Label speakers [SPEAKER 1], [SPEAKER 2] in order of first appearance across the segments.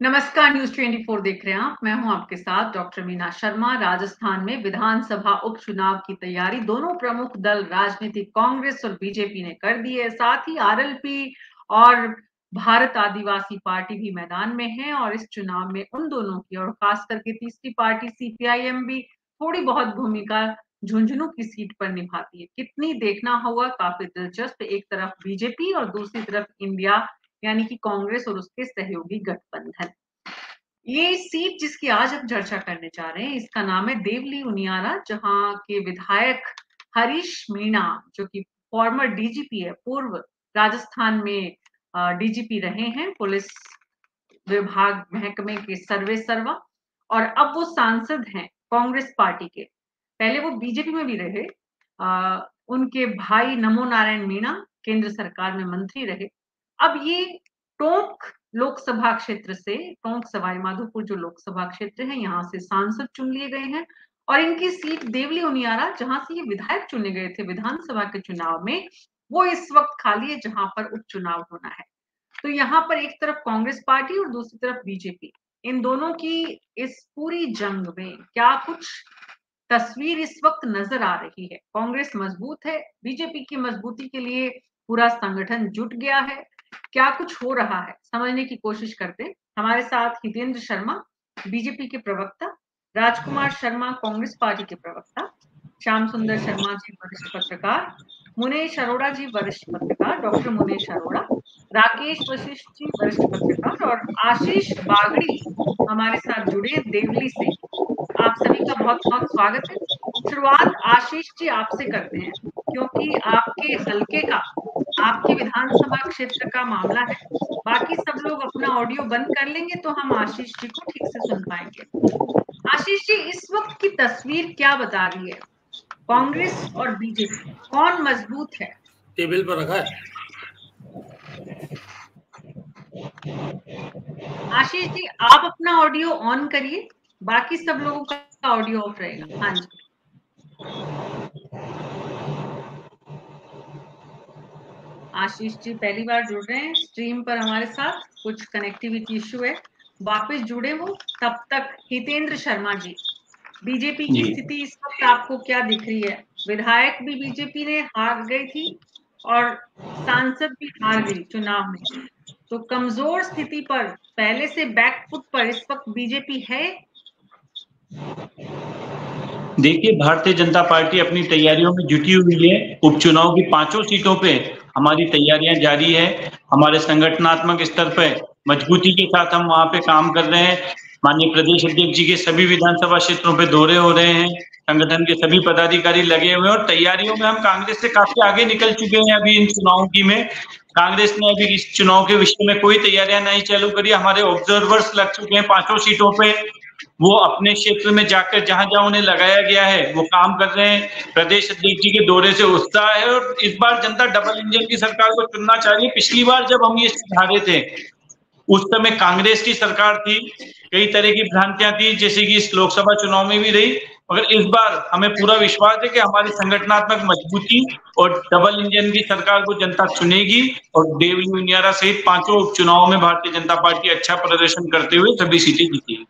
[SPEAKER 1] नमस्कार, न्यूज़ 24 देख रहे हैं आप। मैं हूं आपके साथ डॉक्टर मीना शर्मा। राजस्थान में विधानसभा उपचुनाव की तैयारी दोनों प्रमुख दल राजनीतिक कांग्रेस और बीजेपी ने कर दी है। साथ ही आरएलपी और भारत आदिवासी पार्टी भी मैदान में है और इस चुनाव में उन दोनों की और खास करके तीसरी पार्टी सीपीआईएम भी थोड़ी बहुत भूमिका झुंझुनू की सीट पर निभाती है। कितनी देखना होगा, काफी दिलचस्प। एक तरफ बीजेपी और दूसरी तरफ इंडिया यानी कि कांग्रेस और उसके सहयोगी गठबंधन। ये सीट जिसकी आज हम चर्चा करने जा रहे हैं, इसका नाम है देवली उनियारा, जहां के विधायक हरीश मीणा, जो कि फॉर्मर डीजीपी है, पूर्व राजस्थान में डीजीपी रहे हैं, पुलिस विभाग महकमे के सर्वे सर्वा, और अब वो सांसद हैं कांग्रेस पार्टी के। पहले वो बीजेपी में भी रहे। उनके भाई नमो नारायण मीणा केंद्र सरकार में मंत्री रहे। अब ये टोंक लोकसभा क्षेत्र से, टोंक सवाई माधोपुर जो लोकसभा क्षेत्र है, यहाँ से सांसद चुन लिए गए हैं और इनकी सीट देवली उनियारा, जहां से ये विधायक चुने गए थे विधानसभा के चुनाव में, वो इस वक्त खाली है जहां पर उपचुनाव होना है। तो यहाँ पर एक तरफ कांग्रेस पार्टी और दूसरी तरफ बीजेपी, इन दोनों की इस पूरी जंग में क्या कुछ तस्वीर इस वक्त नजर आ रही है। कांग्रेस मजबूत है, बीजेपी की मजबूती के लिए पूरा संगठन जुट गया है। क्या कुछ हो रहा है, समझने की कोशिश करते। हमारे साथ हितेंद्र शर्मा, बीजेपी के प्रवक्ता, राजकुमार शर्मा, कांग्रेस पार्टी के प्रवक्ता, श्याम सुंदर शर्मा जी, वरिष्ठ पत्रकार, मुनेश अरोड़ा जी, वरिष्ठ पत्रकार, डॉक्टर मुनेश अरोड़ा, राकेश वशिष्ठ जी, वरिष्ठ पत्रकार, और आशीष बागड़ी हमारे साथ जुड़े देवली से। आप सभी का बहुत-बहुत स्वागत है। शुरुआत आशीष जी आपसे करते हैं, क्योंकि आपके हलके का, आपके विधानसभा क्षेत्र का मामला है। बाकी सब लोग अपना ऑडियो बंद कर लेंगे तो हम आशीष जी को ठीक से सुन पाएंगे। आशीष जी, इस वक्त की तस्वीर क्या बता रही है? कांग्रेस और बीजेपी कौन मजबूत है?
[SPEAKER 2] टेबल पर रखा है।
[SPEAKER 1] आशीष जी, आप अपना ऑडियो ऑन करिए, बाकी सब लोगों का ऑडियो ऑफ रहेगा। हाँ जी। आशीष जी पहली बार जुड़ रहे हैं स्ट्रीम पर हमारे साथ, कुछ कनेक्टिविटी इश्यू है, वापस जुड़े हो। तब तक हितेंद्र शर्मा जी, बीजेपी की स्थिति इस वक्त आपको क्या दिख रही है? विधायक भी बीजेपी ने हार गई थी और सांसद भी हार गई चुनाव में, तो कमजोर स्थिति पर, पहले से बैकफुट पर इस वक्त बीजेपी है।
[SPEAKER 3] देखिए, भारतीय जनता पार्टी अपनी तैयारियों में जुटी हुई है। उपचुनाव की 5 सीटों पे हमारी तैयारियां जारी है। हमारे संगठनात्मक स्तर पे मजबूती के साथ हम वहां पे काम कर रहे हैं। माननीय प्रदेश अध्यक्ष जी के सभी विधानसभा क्षेत्रों पे दौरे हो रहे हैं। संगठन के सभी पदाधिकारी लगे हुए हैं और तैयारियों में हम कांग्रेस से काफी आगे निकल चुके हैं। अभी इन चुनावों की में कांग्रेस ने अभी इस चुनाव के विषय में कोई तैयारियां नहीं चालू करी। हमारे ऑब्जर्वर्स लग चुके हैं 5 सीटों पे। वो अपने क्षेत्र में जाकर जहां जहां उन्हें लगाया गया है वो काम कर रहे हैं। प्रदेश अध्यक्ष जी के दौरे से उत्साह है और इस बार जनता डबल इंजन की सरकार को चुनना चाहिए। पिछली बार जब हम ये सुधारे थे उस समय कांग्रेस की सरकार थी, कई तरह की भ्रांतियां थी, जैसे कि इस लोकसभा चुनाव में भी रही। मगर इस बार हमें पूरा विश्वास है कि हमारी संगठनात्मक मजबूती और डबल इंजन की सरकार को जनता चुनेगी और देवली उनियारा सहित 5 उपचुनावों में भारतीय जनता पार्टी अच्छा प्रदर्शन करते हुए सभी सीटें जीतेगी।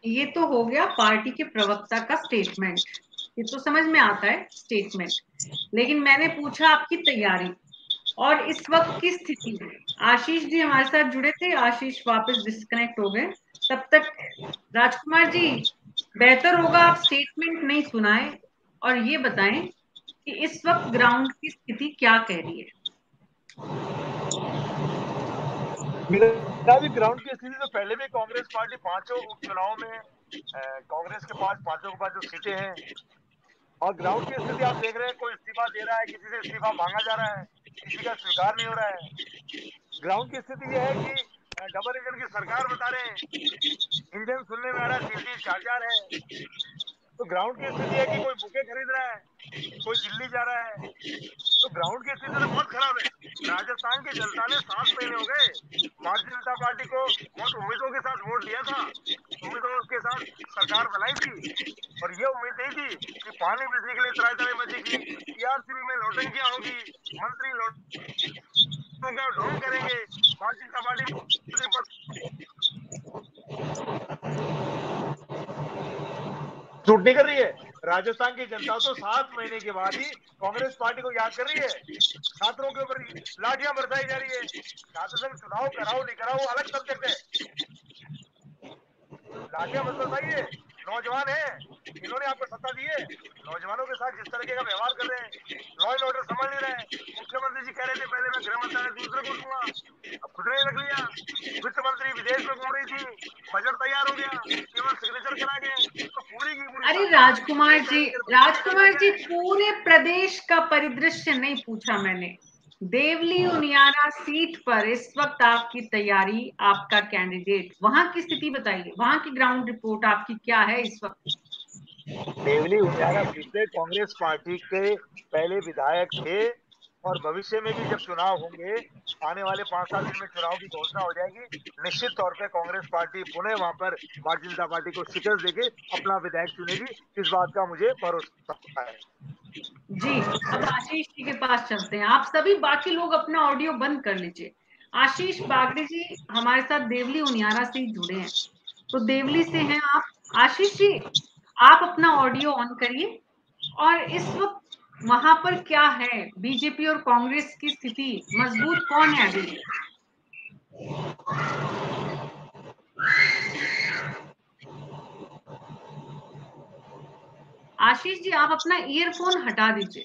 [SPEAKER 1] ये तो हो गया पार्टी के प्रवक्ता का स्टेटमेंट, ये तो समझ में आता है स्टेटमेंट, लेकिन मैंने पूछा आपकी तैयारी और इस वक्त की स्थिति में। आशीष जी हमारे साथ जुड़े थे, आशीष वापस डिस्कनेक्ट हो गए। तब तक राजकुमार जी, बेहतर होगा आप स्टेटमेंट नहीं सुनाएं और ये बताएं कि इस वक्त ग्राउंड की स्थिति क्या कह रही है।
[SPEAKER 4] मेरा भी ग्राउंड की स्थिति तो पहले भी कांग्रेस पार्टी 5 उपचुनाव में कांग्रेस के पास 5 के पास जो सीटें हैं और ग्राउंड की स्थिति आप देख रहे हैं, कोई इस्तीफा दे रहा है, किसी से इस्तीफा मांगा जा रहा है, किसी का स्वीकार नहीं हो रहा है। ग्राउंड की स्थिति यह है कि डबल इंजन की सरकार बता रहे हैं, इंजन सुनने में आ रहा है 3-3 4-4 है। तो ग्राउंड की स्थिति है कि कोई बुके खरीद रहा है, कोई दिल्ली जा रहा है। तो ग्राउंड की स्थिति तो बहुत खराब है। राजस्थान की जनता ने 7 महीने हो गए भारतीय जनता पार्टी को बहुत उम्मीदों के साथ वोट दिया था, उम्मीदों के साथ सरकार बनाई थी और ये उम्मीद नहीं थी कि पानी बिजली के लिए त्राही बचेगी, टीआरसीबी में नौटंकियां होगी, मंत्री लोगों का ढोंग करेंगे, भारतीय जनता पार्टी सूट नहीं कर रही है। राजस्थान की जनता तो 7 महीने के बाद ही कांग्रेस पार्टी को याद कर रही है। छात्रों के ऊपर लाठियां बरसाई जा रही है। छात्र संघ चुनाव कराओ नहीं कराओ वो अलग सब्जेक्ट है, लाठियां मत बरसाइए। नौजवान है, इन्होंने आपको सत्ता दी है। नौजवानों के साथ जिस तरीके का व्यवहार कर रहे हैं, लॉ एंड ऑर्डर संभाल नहीं रहे। मुख्यमंत्री जी कह रहे थे पहले मैं गृह मंत्रालय दूसरे को दूंगा, अब खुद ने रख लिया। वित्त मंत्री विदेश में घूम रही थी, बजट तैयार हो गया, केवल सिग्नेचर करा गए। तो पूरी की पूरी
[SPEAKER 1] अरे राजकुमार जी पूरे प्रदेश का परिदृश्य नहीं पूछा मैंने। देवली उनियारा सीट पर इस वक्त आपकी तैयारी, आपका कैंडिडेट, वहां की स्थिति बताइए, वहां की ग्राउंड रिपोर्ट आपकी क्या है इस वक्त?
[SPEAKER 4] देवली उनियारा सीट पे कांग्रेस पार्टी के पहले विधायक थे और भविष्य में भी जब चुनाव होंगे, आने वाले 5-7 दिन में चुनाव की घोषणा हो जाएगी, निश्चित तौर पे कांग्रेस पार्टी पुणे वहां पर भारतीय जनता पार्टी को शिकस्त देके अपना विधायक चुनेगी। इस बात का मुझे भरोसा है।
[SPEAKER 1] जी, अब आशीष जी के पास चलते हैं। आप सभी बाकी लोग अपना ऑडियो बंद कर लीजिए। आशीष बागड़ी जी हमारे साथ देवली उनियारा से जुड़े हैं, तो देवली से हैं आप। आशीष जी आप अपना ऑडियो ऑन करिए और इस वक्त वहां पर क्या है, बीजेपी और कांग्रेस की स्थिति, मजबूत कौन है अभी? आशीष जी आप अपना ईयरफोन हटा दीजिए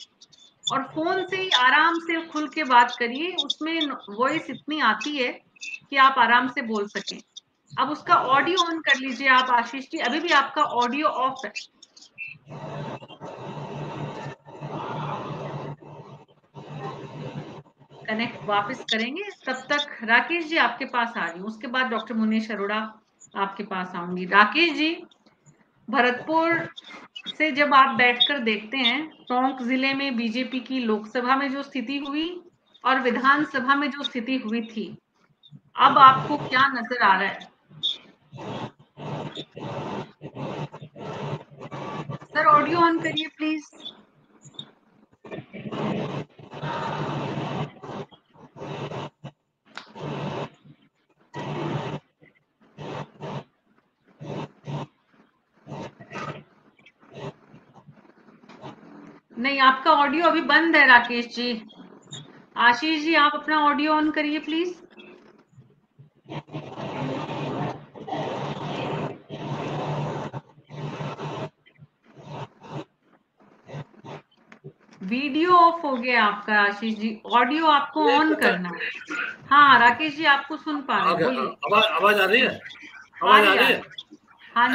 [SPEAKER 1] और फोन से ही आराम से खुल के बात करिए, उसमें वॉइस इतनी आती है कि आप आराम से बोल सकें। अब उसका ऑडियो ऑन कर लीजिए आप आशीष जी, अभी भी आपका ऑडियो ऑफ है। कनेक्ट वापस करेंगे, तब तक राकेश जी आपके पास आ रही हूँ, उसके बाद डॉक्टर मुनीश अरोड़ा आपके पास आऊंगी। राकेश जी, भरतपुर से जब आप बैठकर देखते हैं टोंक जिले में बीजेपी की लोकसभा में जो स्थिति हुई और विधानसभा में जो स्थिति हुई थी, अब आपको क्या नजर आ रहा है? सर ऑडियो ऑन करिए प्लीज। नहीं, आपका ऑडियो अभी बंद है राकेश जी। आशीष जी आप अपना ऑडियो ऑन करिए प्लीज। वीडियो ऑफ हो गया आपका आशीष जी, ऑडियो आपको ऑन करना है। हाँ राकेश जी आपको सुन पा रहे हैं, बोलिए।
[SPEAKER 2] आवाज आ रही है? आवाज आ रही है?
[SPEAKER 1] हाँ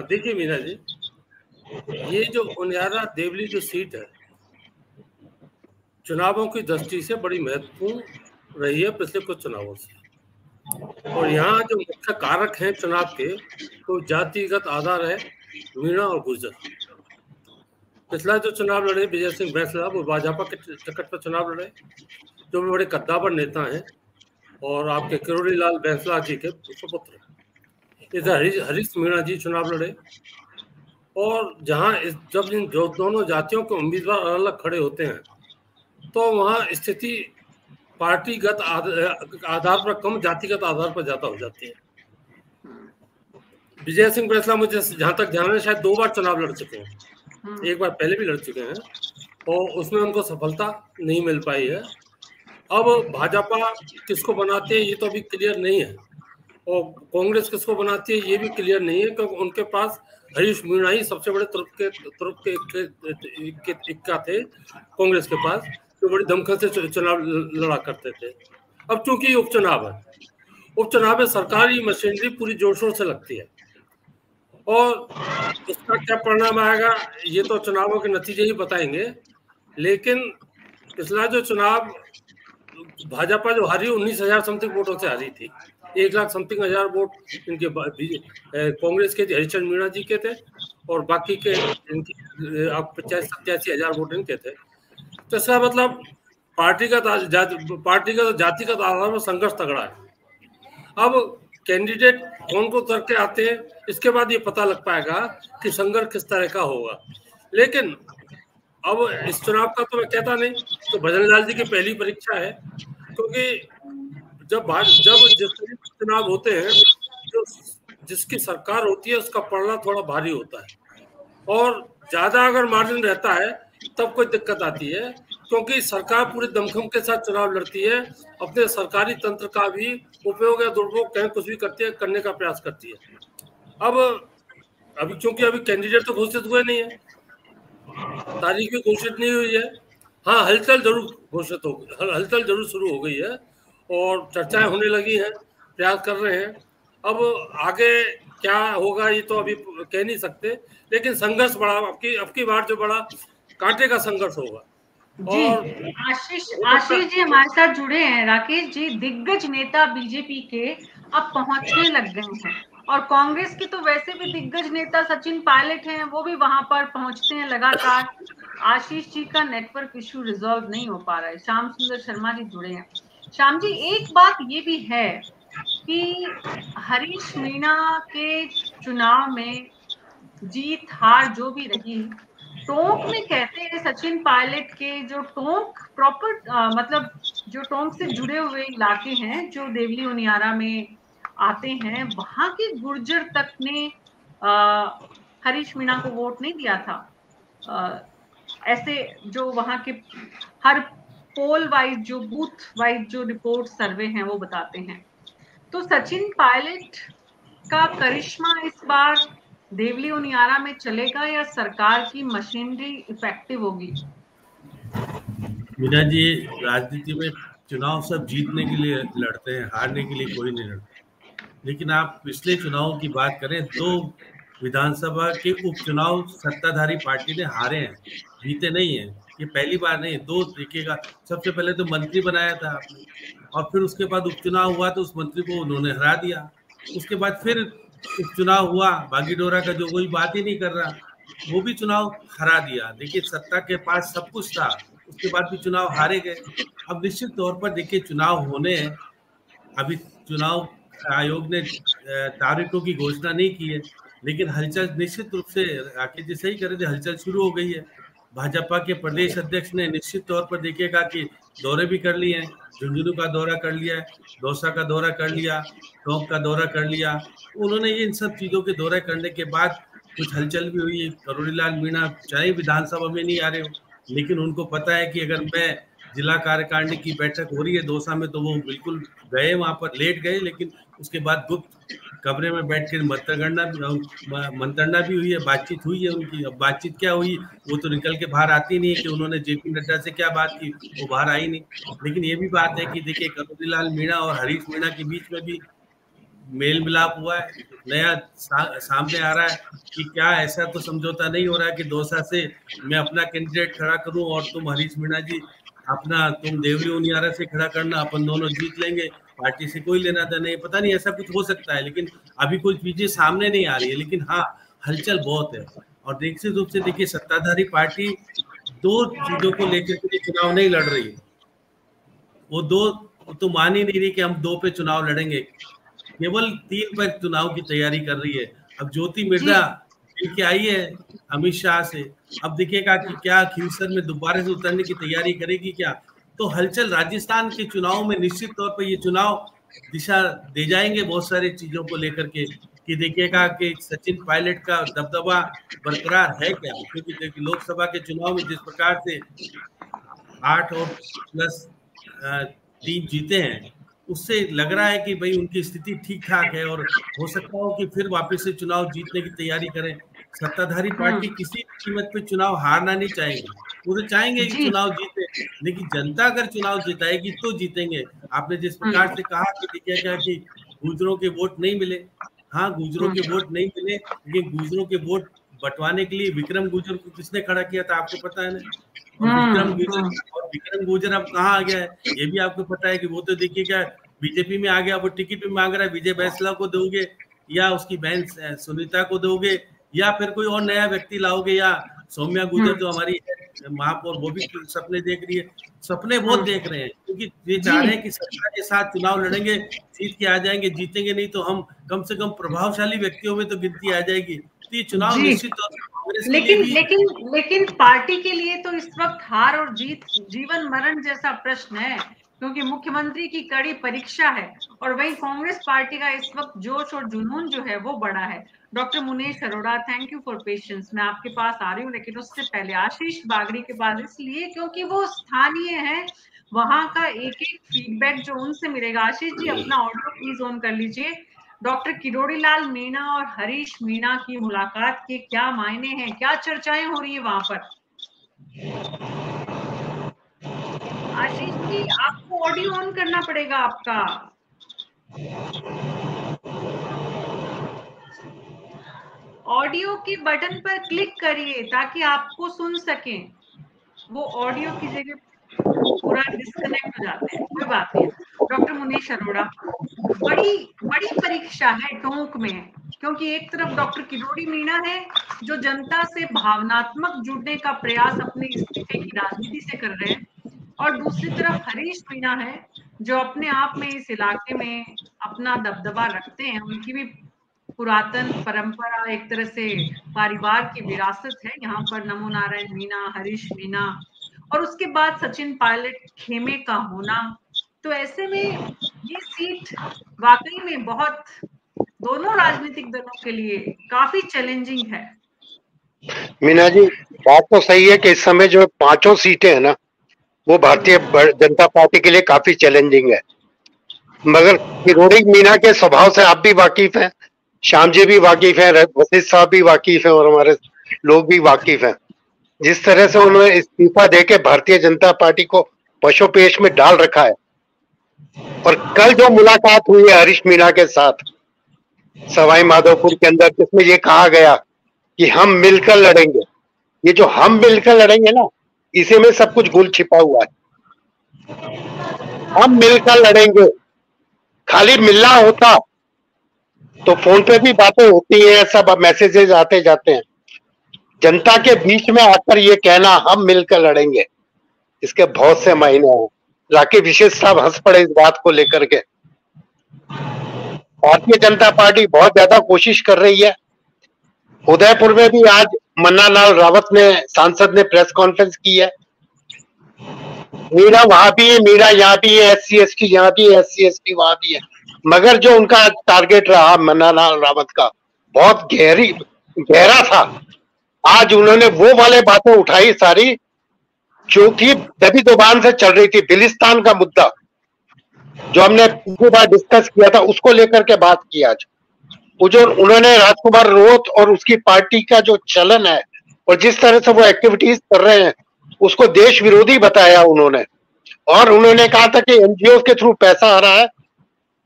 [SPEAKER 2] देखिए मीना जी, ये जो उनियारा देवली जो सीट है चुनावों की दृष्टि से बड़ी महत्वपूर्ण रही है पिछले कुछ चुनावों से, और यहाँ जो मुख्य कारक हैं चुनाव के तो जातिगत आधार है, मीणा और गुर्जर। पिछला जो चुनाव लड़े विजय सिंह बैंसला वो भाजपा के टिकट पर चुनाव लड़े, जो बड़े कद्दावर नेता हैं और आपके किरोड़ी लाल बैंसला जी के सुपुत्र। इधर हरीश मीणा जी चुनाव लड़े, और जहाँ जब इन दोनों जातियों के उम्मीदवार अलग अलग खड़े होते हैं तो वहाँ स्थिति पार्टीगत आधार पर कम जातिगत आधार पर ज्यादा हो जाती है। विजय सिंह बैंसला मुझे जहाँ तक ध्यान है शायद 2 बार चुनाव लड़ चुके हैं, एक बार पहले भी लड़ चुके हैं और उसमें उनको सफलता नहीं मिल पाई है। अब भाजपा किसको बनाती है ये तो अभी क्लियर नहीं है, और कांग्रेस किसको बनाती है ये भी क्लियर नहीं है, क्योंकि उनके पास हरीश मीणा ही सबसे बड़े तुर्क के इक्का थे कांग्रेस के पास, तो बड़ी दमखम से चुनाव लड़ा करते थे। अब चूंकि उपचुनाव में सरकारी मशीनरी पूरी जोर शोर से लगती है, और इसका क्या परिणाम आएगा ये तो चुनावों के नतीजे ही बताएंगे। लेकिन पिछला जो चुनाव भाजपा जो हारी 19,000 समथिंग वोटों से हारी थी, 1 लाख समथिंग हजार वोट इनके कांग्रेस के हरीशचंद्र मीणा जी के थे और बाकी के इनके 85-87 हजार वोट इनके थे। तो इसका मतलब पार्टीगत जातिगत आधार पर संघर्ष तगड़ा है। अब कैंडिडेट कौन को उतर के आते हैं इसके बाद ये पता लग पाएगा कि संघर्ष किस तरह का होगा। लेकिन अब इस चुनाव का तो मैं कहता नहीं, तो भजनलाल जी की पहली परीक्षा है, क्योंकि जब जिस चुनाव होते हैं जो जिसकी सरकार होती है उसका पड़ना थोड़ा भारी होता है, और ज्यादा अगर मार्जिन रहता है तब कोई दिक्कत आती है, क्योंकि सरकार पूरे दमखम के साथ चुनाव लड़ती है, अपने सरकारी तंत्र का भी उपयोग या दुरुपयोग कहीं कुछ भी करती है, करने का प्रयास करती है। अब अभी क्योंकि अभी कैंडिडेट तो घोषित हुए नहीं है, तारीख भी घोषित नहीं हुई है। हाँ, हलचल जरूर घोषित हो गई, हलचल जरूर शुरू हो गई है और चर्चाएं होने लगी हैं, प्रयास कर रहे हैं। अब आगे क्या होगा ये तो अभी कह नहीं सकते, लेकिन संघर्ष बड़ा अब की बार जो बड़ा कांटे का संघर्ष होगा।
[SPEAKER 1] जी, आशीष जी हमारे साथ जुड़े हैं। राकेश जी, दिग्गज नेता बीजेपी के अब पहुंचने लग गए हैं और कांग्रेस के तो वैसे भी दिग्गज नेता सचिन पायलट हैं, वो भी वहां पर पहुंचते हैं लगातार। आशीष जी का नेटवर्क इश्यू रिजॉल्व नहीं हो पा रहा है। श्याम सुंदर शर्मा जी जुड़े हैं। श्याम जी, एक बात ये भी है कि हरीश मीणा के चुनाव में जीत हार जो भी रही, टोंक में कहते हैं सचिन पायलट के जो टोंक प्रॉपर मतलब जो टोंक से जुड़े हुए इलाके हैं, जो देवली उनियारा में आते हैं, वहां के गुर्जर तक ने हरीश मीणा को वोट नहीं दिया था। ऐसे जो वहां के हर पोल वाइज, जो बूथ वाइज जो रिपोर्ट सर्वे हैं वो बताते हैं। तो सचिन पायलट का करिश्मा इस बार देवली उनियारा में चलेगा या सरकार की मशीनरी इफेक्टिव होगी?
[SPEAKER 5] मीना जी, राजनीति में चुनाव सब जीतने के लिए लड़ते हैं, हारने के लिए कोई नहीं लड़ता। लेकिन आप पिछले चुनाव की बात करें, 2 विधानसभा के उपचुनाव सत्ताधारी पार्टी ने हारे हैं, जीते नहीं है। ये पहली बार नहीं, 2 देखिएगा। सबसे पहले तो मंत्री बनाया था आपने, और फिर उसके बाद उपचुनाव हुआ तो उस मंत्री को उन्होंने हरा दिया। उसके बाद फिर उपचुनाव हुआ, बागीडोरा का जो कोई बात ही नहीं कर रहा, वो भी चुनाव हरा दिया। देखिए, सत्ता के पास सब कुछ था, उसके बाद भी चुनाव हारे गए। अब निश्चित तौर पर देखिए, चुनाव होने हैं, अभी चुनाव आयोग ने तारीखों की घोषणा नहीं की है, लेकिन हलचल निश्चित रूप से, राकेश जी सही करे थे, हलचल शुरू हो गई है। भाजपा के प्रदेश अध्यक्ष ने निश्चित तौर पर देखिएगा कि दौरे भी कर लिए हैं, झुंझुनू का दौरा कर लिया है, दौसा का दौरा कर लिया, टोंक का दौरा कर लिया। उन्होंने इन सब चीजों के दौरे करने के बाद कुछ हलचल भी हुई है। करोड़ीलाल मीणा चाहे विधानसभा में नहीं आ रहे हो, लेकिन उनको पता है कि अगर मैं जिला कार्यकारिणी की बैठक हो रही है दौसा में, तो वो बिल्कुल गए, वहां पर लेट गए, लेकिन उसके बाद गुप्त कमरे में बैठ कर मंत्रणा भी हुई है, बातचीत हुई है उनकी। अब बातचीत क्या हुई वो तो निकल के बाहर आती नहीं है कि उन्होंने जेपी नड्डा से क्या बात की, वो बाहर आई नहीं। लेकिन ये भी बात है कि देखिए, करोड़ीलाल मीणा और हरीश मीणा के बीच में भी मेल मिलाप हुआ है, नया सामने आ रहा है कि क्या ऐसा तो समझौता नहीं हो रहा है कि दौसा से मैं अपना कैंडिडेट खड़ा करूं और तुम हरीश मीणा जी अपना, तुम देवली उनियारा से खड़ा करना, अपन दोनों जीत लेंगे, पार्टी से कोई लेना था नहीं। पता नहीं, ऐसा कुछ हो सकता है, लेकिन अभी कोई चीजें सामने नहीं आ रही है। लेकिन हाँ, हलचल बहुत है। और निश्चित रूप से देखिए, सत्ताधारी पार्टी 2 चीजों को लेकर के चुनाव नहीं लड़ रही है। वो 2 तो मान ही नहीं रही कि हम 2 पे चुनाव लड़ेंगे, केवल 3 पर चुनाव की तैयारी कर रही है। अब ज्योति मिर्जा के आई है अमित शाह से, अब देखिएगा कि क्या खींवसर में दोबारा से उतरने की तैयारी करेगी क्या। तो हलचल राजस्थान के चुनाव में निश्चित तौर पर ये चुनाव दिशा दे जाएंगे बहुत सारी चीजों को लेकर के, कि देखिएगा कि सचिन पायलट का दबदबा बरकरार है क्या। क्योंकि देखिए, लोकसभा के चुनाव में जिस प्रकार से 8 और प्लस 3 जीते हैं, उससे लग रहा है कि भाई उनकी स्थिति ठीक ठाक है, और हो सकता हो कि फिर वापस से चुनाव जीतने की तैयारी करें। सत्ताधारी पार्टी किसी कीमत पे चुनाव हारना नहीं चाहेंगे, वो तो चाहेंगे कि चुनाव जीते, लेकिन जनता अगर चुनाव जिताएगी तो जीतेंगे। आपने जिस प्रकार से कहा कि देखिए क्या कि गुर्जरों के वोट नहीं मिले, हाँ गुर्जरों के वोट नहीं मिले, लेकिन गुर्जरों के वोट बंटवाने के लिए विक्रम गुर्जर को किसने खड़ा किया था आपको पता है ना। और विक्रम गुर्जर अब कहाँ आ गया है ये भी आपको पता है कि वो तो देखिए क्या बीजेपी में आ गया, वो टिकट भी मांग रहा है। विजय बैसला को दोगे या उसकी बहन सुनीता को दोगे या फिर कोई और नया व्यक्ति लाओगे, या सौम्या गुर्जर जो हमारी महापौर वो भी सपने देख रही है। सपने बहुत देख रहे हैं क्योंकि ये चाह रहे हैं कि सरकार के साथ चुनाव लड़ेंगे, जीत के आ जाएंगे, जीतेंगे नहीं तो हम कम से कम प्रभावशाली व्यक्तियों में तो गिनती आ जाएगी। तो ये चुनाव निश्चित तौर पर कांग्रेस के लिए
[SPEAKER 1] लेकिन पार्टी के लिए तो इस वक्त हार और जीत जीवन मरण जैसा प्रश्न है। क्योंकि मुख्यमंत्री की कड़ी परीक्षा है और वहीं कांग्रेस पार्टी का इस वक्त जोश और जुनून जो है वो बड़ा है। Doctor Munish Arora, thank you for patience. मैं आपके पास आ रही हूँ, लेकिन उससे पहले आशीष बागड़ी के पास इसलिए क्योंकि वो स्थानीय है, वहां का एक एक फीडबैक जो उनसे मिलेगा। आशीष जी, अपना ऑडियो प्लीज ऑन कर लीजिए। डॉक्टर किरोड़ी लाल मीणा और हरीश मीणा की मुलाकात के क्या मायने हैं, क्या चर्चाएं हो रही है वहां पर? आशीष जी, आपको ऑडियो ऑन करना पड़ेगा आपका। ऑडियो के बटन पर क्लिक करिए ताकि आपको सुन सकें। वो ऑडियो की जगह पूरा डिस्कनेक्ट हो जाते हैं। कोई बात नहीं। डॉक्टर मुनीश अरोड़ा, बड़ी बड़ी परीक्षा है टोंक में, क्योंकि एक तरफ डॉक्टर किरोड़ी मीणा है जो जनता से भावनात्मक जुड़ने का प्रयास अपने इस्तीफे की राजनीति से कर रहे हैं, और दूसरी तरफ हरीश मीणा है जो अपने आप में इस इलाके में अपना दबदबा रखते हैं। उनकी भी पुरातन परंपरा, एक तरह से परिवार की विरासत है यहाँ पर। नमो नारायण मीणा, हरीश मीणा, और उसके बाद सचिन पायलट खेमे का होना। तो ऐसे में ये सीट वाकई में बहुत, दोनों राजनीतिक दलों के लिए काफी चैलेंजिंग है।
[SPEAKER 6] मीना जी, बात तो सही है कि इस समय जो 5 सीटें हैं ना, वो भारतीय जनता पार्टी के लिए काफी चैलेंजिंग है। मगर किरोड़ी मीणा के स्वभाव से आप भी वाकिफ हैं, श्याम जी भी वाकिफ हैं, वशिष्ठ साहब भी वाकिफ हैं, और हमारे लोग भी वाकिफ हैं। जिस तरह से उन्होंने इस्तीफा देके भारतीय जनता पार्टी को पशुपेश में डाल रखा है, और कल जो मुलाकात हुई है हरीश मीणा के साथ सवाई माधोपुर के अंदर, जिसमें ये कहा गया कि हम मिलकर लड़ेंगे, ये जो हम मिलकर लड़ेंगे ना, इसी में सब कुछ गुल छिपा हुआ है। हम मिलकर लड़ेंगे, खाली मिलना होता तो फोन पे भी बातें होती हैं, सब मैसेजेस आते जाते हैं। जनता के बीच में आकर ये कहना हम मिलकर लड़ेंगे, इसके बहुत से मायने हैं। राकेश विशेष साहब हंस पड़े इस बात को लेकर के। भारतीय जनता पार्टी बहुत ज्यादा कोशिश कर रही है। उदयपुर में भी आज मन्ना लाल रावत ने, सांसद ने प्रेस कॉन्फ्रेंस की है। मीणा वहां भी है, मीणा यहाँ भी है, SC ST यहाँ भी है, SC ST वहां भी है। मगर जो उनका टारगेट रहा मन्ना लाल रावत का, बहुत गहरा था। आज उन्होंने वो वाले बातें उठाई सारी जो कि दबी जुबान से चल रही थी। बिलिस्तान का मुद्दा जो हमने पिछली बार डिस्कस किया था, उसको लेकर के बात की आज। वो जो उन्होंने राजकुमार रोत और उसकी पार्टी का जो चलन है और जिस तरह से वो एक्टिविटीज कर रहे हैं, उसको देश विरोधी बताया उन्होंने। और उन्होंने कहा था कि NGO के थ्रू पैसा आ रहा है।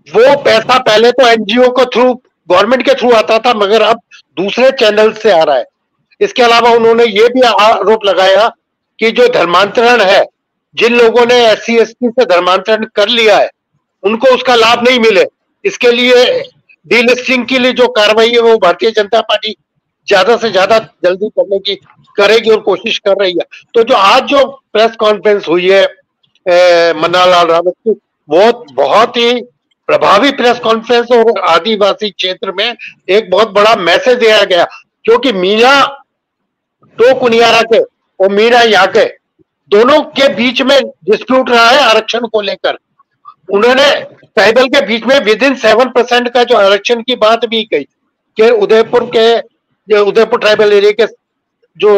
[SPEAKER 6] वो पैसा पहले तो NGO के थ्रू, गवर्नमेंट के थ्रू आता था, मगर अब दूसरे चैनल से आ रहा है। इसके अलावा उन्होंने ये भी आरोप लगाया कि जो धर्मांतरण है, जिन लोगों ने SC ST से धर्मांतरण कर लिया है, उनको उसका लाभ नहीं मिले। इसके लिए डीलिस्टिंग के लिए जो कार्रवाई है वो भारतीय जनता पार्टी ज्यादा से ज्यादा जल्दी करने की करेगी और कोशिश कर रही है। तो जो आज जो प्रेस कॉन्फ्रेंस हुई है मन्ना लाल रावत की, वो बहुत ही प्रभावी प्रेस कॉन्फ्रेंस और आदिवासी क्षेत्र में एक बहुत बड़ा मैसेज दिया गया। क्योंकि मीणा तो कुनियारा के और मीणा यहाँ के दोनों के बीच में डिस्प्यूट रहा है आरक्षण को लेकर। उन्होंने ट्राइबल के बीच में विदिन 7% का जो आरक्षण की बात भी कही कि उदयपुर ट्राइबल एरिया के जो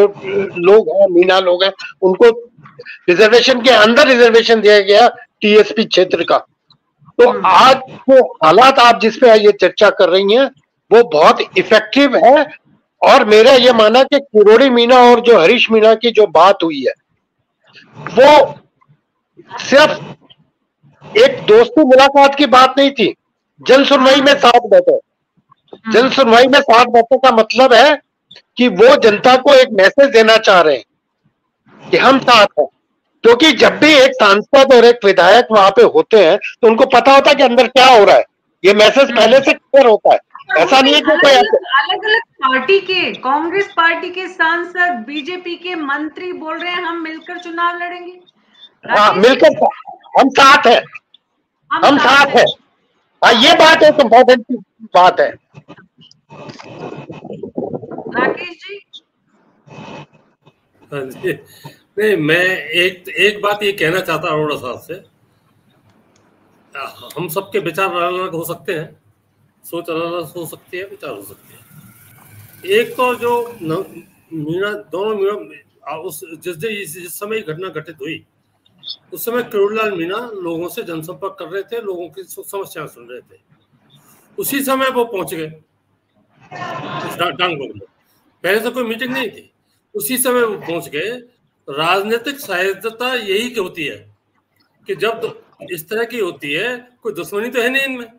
[SPEAKER 6] लोग हैं, मीणा लोग हैं, उनको रिजर्वेशन के अंदर रिजर्वेशन दिया गया TSP क्षेत्र का। तो आज जो हालात आप जिस पे ये चर्चा कर रही हैं वो बहुत इफेक्टिव है। और मेरा ये माना कि किरोड़ी मीणा और जो हरीश मीणा की जो बात हुई है वो सिर्फ एक दोस्ती मुलाकात की बात नहीं थी। जन सुनवाई में साथ बैठे। जन सुनवाई में साथ बैठने का मतलब है कि वो जनता को एक मैसेज देना चाह रहे हैं कि हम साथ हैं। क्योंकि जब भी एक सांसद और एक विधायक वहां पे होते हैं तो उनको पता होता है कि अंदर क्या हो रहा है। ये मैसेज पहले से क्लियर होता है। ऐसा नहीं है कि कोई
[SPEAKER 1] अलग अलग पार्टी के, कांग्रेस पार्टी के सांसद, बीजेपी के मंत्री बोल रहे हैं हम मिलकर चुनाव लड़ेंगे।
[SPEAKER 6] हाँ, मिलकर हम साथ हैं, हम साथ हैं। हाँ, ये बात एक इम्पोर्टेंट बात है।
[SPEAKER 1] राकेश जी।
[SPEAKER 2] हाँ जी, नहीं, मैं एक बात ये कहना चाहता अरोड़ा साहब से हम सबके विचार अलग अलग हो सकते हैं, सोच अलग अलग हो सकती है, विचार हो सकते हैं। एक तो जो मीणा दोनों उस जिस समय घटना घटित हुई उस समय किरोड़ीलाल मीणा लोगों से जनसंपर्क कर रहे थे, लोगों की समस्याएं सुन रहे थे। उसी समय वो पहुंच गए डांगबोग में, पहले तो कोई मीटिंग नहीं थी, उसी समय वो पहुंच गए। राजनीतिक सहायता यही की होती है कि जब इस तरह की होती है, कोई दुश्मनी तो है नहीं इनमें,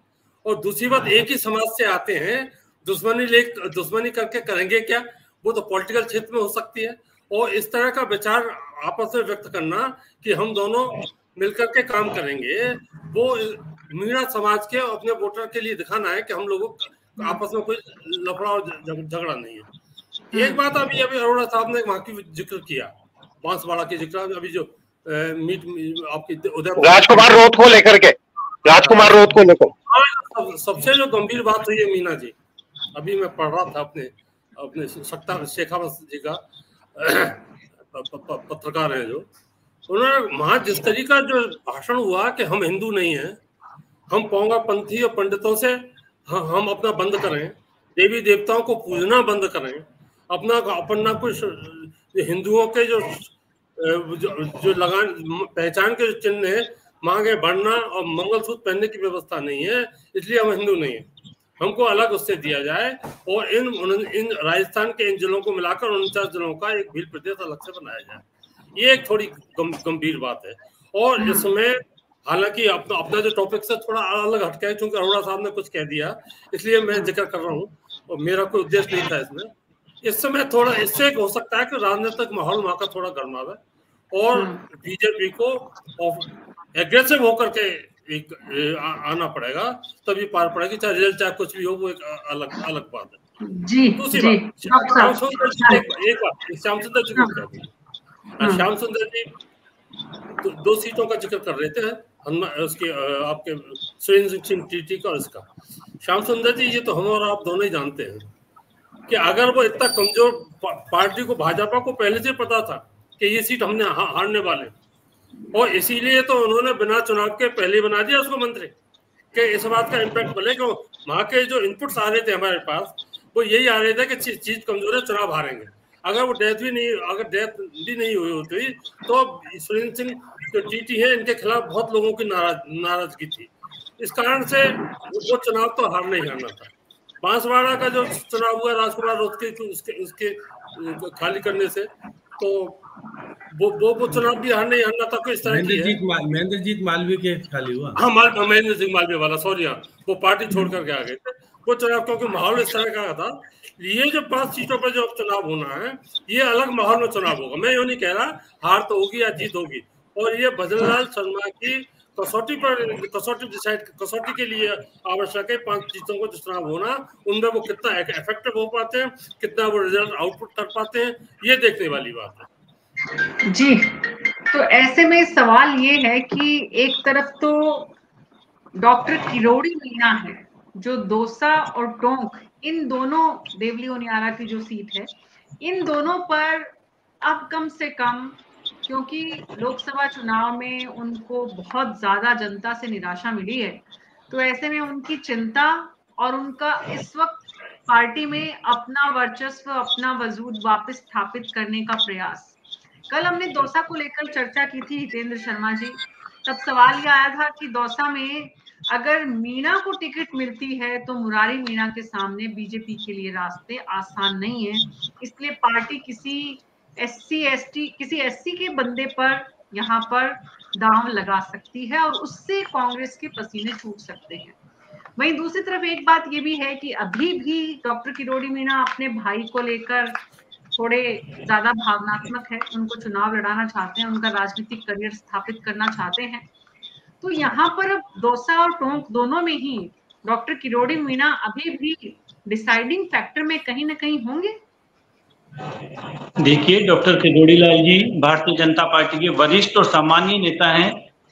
[SPEAKER 2] और दूसरी बात एक ही समाज से आते हैं, दुश्मनी करके करेंगे क्या? वो तो पॉलिटिकल क्षेत्र में हो सकती है। और इस तरह का विचार आपस में व्यक्त करना कि हम दोनों मिलकर के काम करेंगे, वो मीणा समाज के अपने वोटर के लिए दिखाना है कि हम लोगों आपस में कोई लफड़ा और झगड़ा नहीं है। एक बात अभी अरोड़ा साहब ने वहां की जिक्र किया, बांसवाड़ा की जिक्र, अभी जो मीट आपकी
[SPEAKER 6] राजकुमार रोत को लेकर के, राजकुमार रोत को लेकर
[SPEAKER 2] सबसे जो गंभीर बात हुई है मीना जी, अभी मैं पढ़ रहा था अपने शेखावत जी का पत्रकार है जो, उन्होंने वहां जिस तरीका जो भाषण हुआ कि हम हिंदू नहीं हैं, हम पोंगा पंथी और पंडितों से हम अपना बंद करें, देवी देवताओं को पूजना बंद करें, अपना कुछ हिंदुओं के जो लगान पहचान के जो चिन्ह है, मांगे बढ़ना और मंगलसूत्र पहनने की व्यवस्था नहीं है, इसलिए हम हिंदू नहीं है, हमको अलग उससे दिया जाए। और इन राजस्थान के इन जिलों को मिलाकर 49 जिलों का एक भील प्रदेश अलग से बनाया जाए। ये एक थोड़ी गंभीर बात है। और इसमें हालांकि अपना जो टॉपिक से थोड़ा अलग हटका है, क्योंकि अरोड़ा साहब ने कुछ कह दिया इसलिए मैं जिक्र कर रहा हूँ, और मेरा कोई उद्देश्य नहीं था इसमें। इस समय थोड़ा इससे हो सकता है कि राजनीतिक माहौल वहां का थोड़ा गर्मावे और बीजेपी को एग्रेसिव होकर के एक आना पड़ेगा, तभी पार पड़ेगी, चाहे रिजल्ट चाहे कुछ भी हो, वो एक अलग बात है।
[SPEAKER 1] जी
[SPEAKER 2] दूसरी बात, श्याम सुंदर जी दो सीटों का जिक्र कर रहे थे, उसके आपके सुरेंद्र सिंह टीटी का और इसका। श्याम सुंदर जी, ये तो हम और आप दोनों ही जानते हैं कि अगर वो इतना कमजोर पार्टी को, भाजपा को पहले से पता था कि ये सीट हमने हारने वाले, और इसीलिए तो उन्होंने बिना चुनाव के पहले बना दिया उसको मंत्री, कि इस बात का इम्पैक्ट बने। क्यों? वहां के जो इनपुट्स आ रहे थे हमारे पास, वो यही आ रहे थे कि चीज कमजोर है, चुनाव हारेंगे। अगर डेथ भी नहीं हुई होती तो सुरेंद्र सिंह जो टीटी है, इनके खिलाफ बहुत लोगों की नाराजगी थी। इस कारण से वो चुनाव तो हारना ही हारना था। बांसवाड़ा का जो चुनाव हुआ राजकुमार रोत के उसके खाली करने से, तो वो चुनाव भी हारना ही हारना था। इस तरह की
[SPEAKER 5] महेंद्रजीत मालवीय के खाली हुआ।
[SPEAKER 2] हाँ, महेंद्र सिंह मालवीय वाला, सॉरी, हाँ, वो पार्टी छोड़ करके आ गए थे। वो चुनाव क्योंकि माहौल इस तरह का था। ये जो 5 सीटों पर जो चुनाव होना है, ये अलग माहौल में चुनाव होगा। मैं यूँ नहीं कह रहा हार तो होगी या जीत होगी, और ये भजनलाल शर्मा की कसौटी के लिए आवश्यक है 5 चीजों को चुनाव होना। उनमें वो कितना इफेक्टिव हो पाते हैं, कितना वो रिजल्ट आउटपुट कर पाते हैं, ये देखने वाली बात है।
[SPEAKER 1] जी, तो ऐसे में सवाल ये है कि एक तरफ तो डॉक्टर किरोड़ी मीणा है, जो दौसा और टोंक, इन दोनों देवली ओनियारा की जो सीट है, इन दोनों पर अब कम से कम, क्योंकि लोकसभा चुनाव में उनको बहुत ज्यादा जनता से निराशा मिली है, तो ऐसे में उनकी चिंता और उनका इस वक्त पार्टी में अपना वर्चस्व, अपना वजूद वापस स्थापित करने का प्रयास। कल हमने दौसा को लेकर चर्चा की थी हितेंद्र शर्मा जी, तब सवाल ये आया था कि दौसा में अगर मीणा को टिकट मिलती है तो मुरारी मीणा के सामने बीजेपी के लिए रास्ते आसान नहीं है, इसलिए पार्टी किसी एससी के बंदे पर यहाँ पर दांव लगा सकती है और उससे कांग्रेस के पसीने छूट सकते हैं। वहीं दूसरी तरफ एक बात ये भी है कि अभी भी डॉक्टर किरोड़ी मीणा अपने भाई को लेकर थोड़े ज्यादा भावनात्मक है, उनको चुनाव लड़ाना चाहते हैं, उनका राजनीतिक करियर स्थापित करना चाहते हैं। तो यहाँ पर अब दौसा और टोंक दोनों में ही डॉक्टर किरोड़ी मीणा अभी भी डिसाइडिंग फैक्टर में कहीं ना कहीं होंगे।
[SPEAKER 3] देखिए, डॉक्टर किरोड़ी लाल जी भारतीय जनता पार्टी के वरिष्ठ और सामान्य नेता हैं,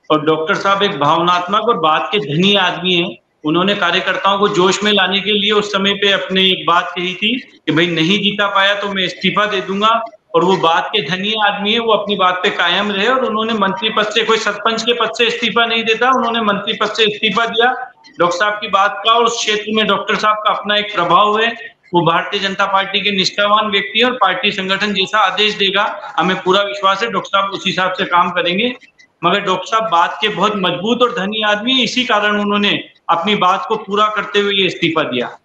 [SPEAKER 3] और डॉक्टर साहब एक भावनात्मक और बात के धनी आदमी हैं। उन्होंने कार्यकर्ताओं को जोश में लाने के लिए उस समय पे अपने एक बात कही थी कि भाई नहीं जीता पाया तो मैं इस्तीफा दे दूंगा और वो बात के धनी आदमी है, वो अपनी बात पे कायम रहे और उन्होंने मंत्री पद से, कोई सरपंच के पद से इस्तीफा नहीं देता, उन्होंने मंत्री पद से इस्तीफा दिया। डॉक्टर साहब की बात का और उस क्षेत्र में डॉक्टर साहब का अपना एक प्रभाव है, वो भारतीय जनता पार्टी के निष्ठावान व्यक्ति है और पार्टी संगठन जैसा आदेश देगा हमें पूरा विश्वास है डॉक्टर साहब उस हिसाब से काम करेंगे। मगर डॉक्टर साहब बात के बहुत मजबूत और धनी आदमी है, इसी कारण उन्होंने अपनी बात को पूरा करते हुए ये इस्तीफा दिया।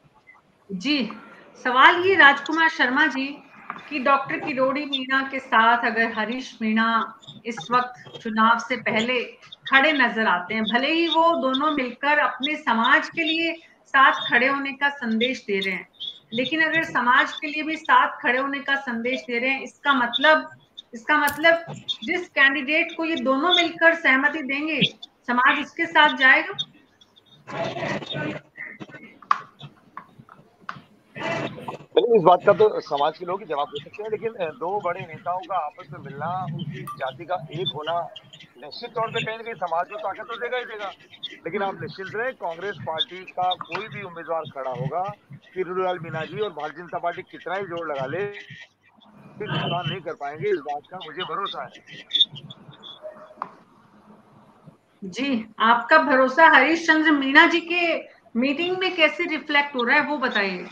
[SPEAKER 1] जी, सवाल ये राजकुमार शर्मा जी कि डॉक्टर किरोड़ी मीणा के साथ अगर हरीश मीणा इस वक्त चुनाव से पहले खड़े नजर आते हैं, भले ही वो दोनों मिलकर अपने समाज के लिए साथ खड़े होने का संदेश दे रहे हैं, लेकिन अगर समाज के लिए भी साथ खड़े होने का संदेश दे रहे हैं, इसका मतलब जिस कैंडिडेट को ये दोनों मिलकर सहमति देंगे, समाज उसके साथ जाएगा।
[SPEAKER 4] इस बात का तो समाज के लोग ही जवाब दे सकते हैं, लेकिन दो बड़े नेताओं का आपस में मिलना, उनकी जाति का एक होना निश्चित तौर पे कहीं ना कहीं समाज को ताकत तो देगा ही देगा। लेकिन आप निश्चित रहे, कांग्रेस पार्टी का कोई भी उम्मीदवार खड़ा होगा, किरोड़ी लाल मीणा जी और भारतीय जनता पार्टी कितना ही जोर लगा ले, नुकसान नहीं कर पाएंगे, इस बात का मुझे भरोसा है।
[SPEAKER 1] जी, आपका भरोसा हरीश चंद्र मीणा जी के मीटिंग में कैसे रिफ्लेक्ट हो रहा है, वो बताइए।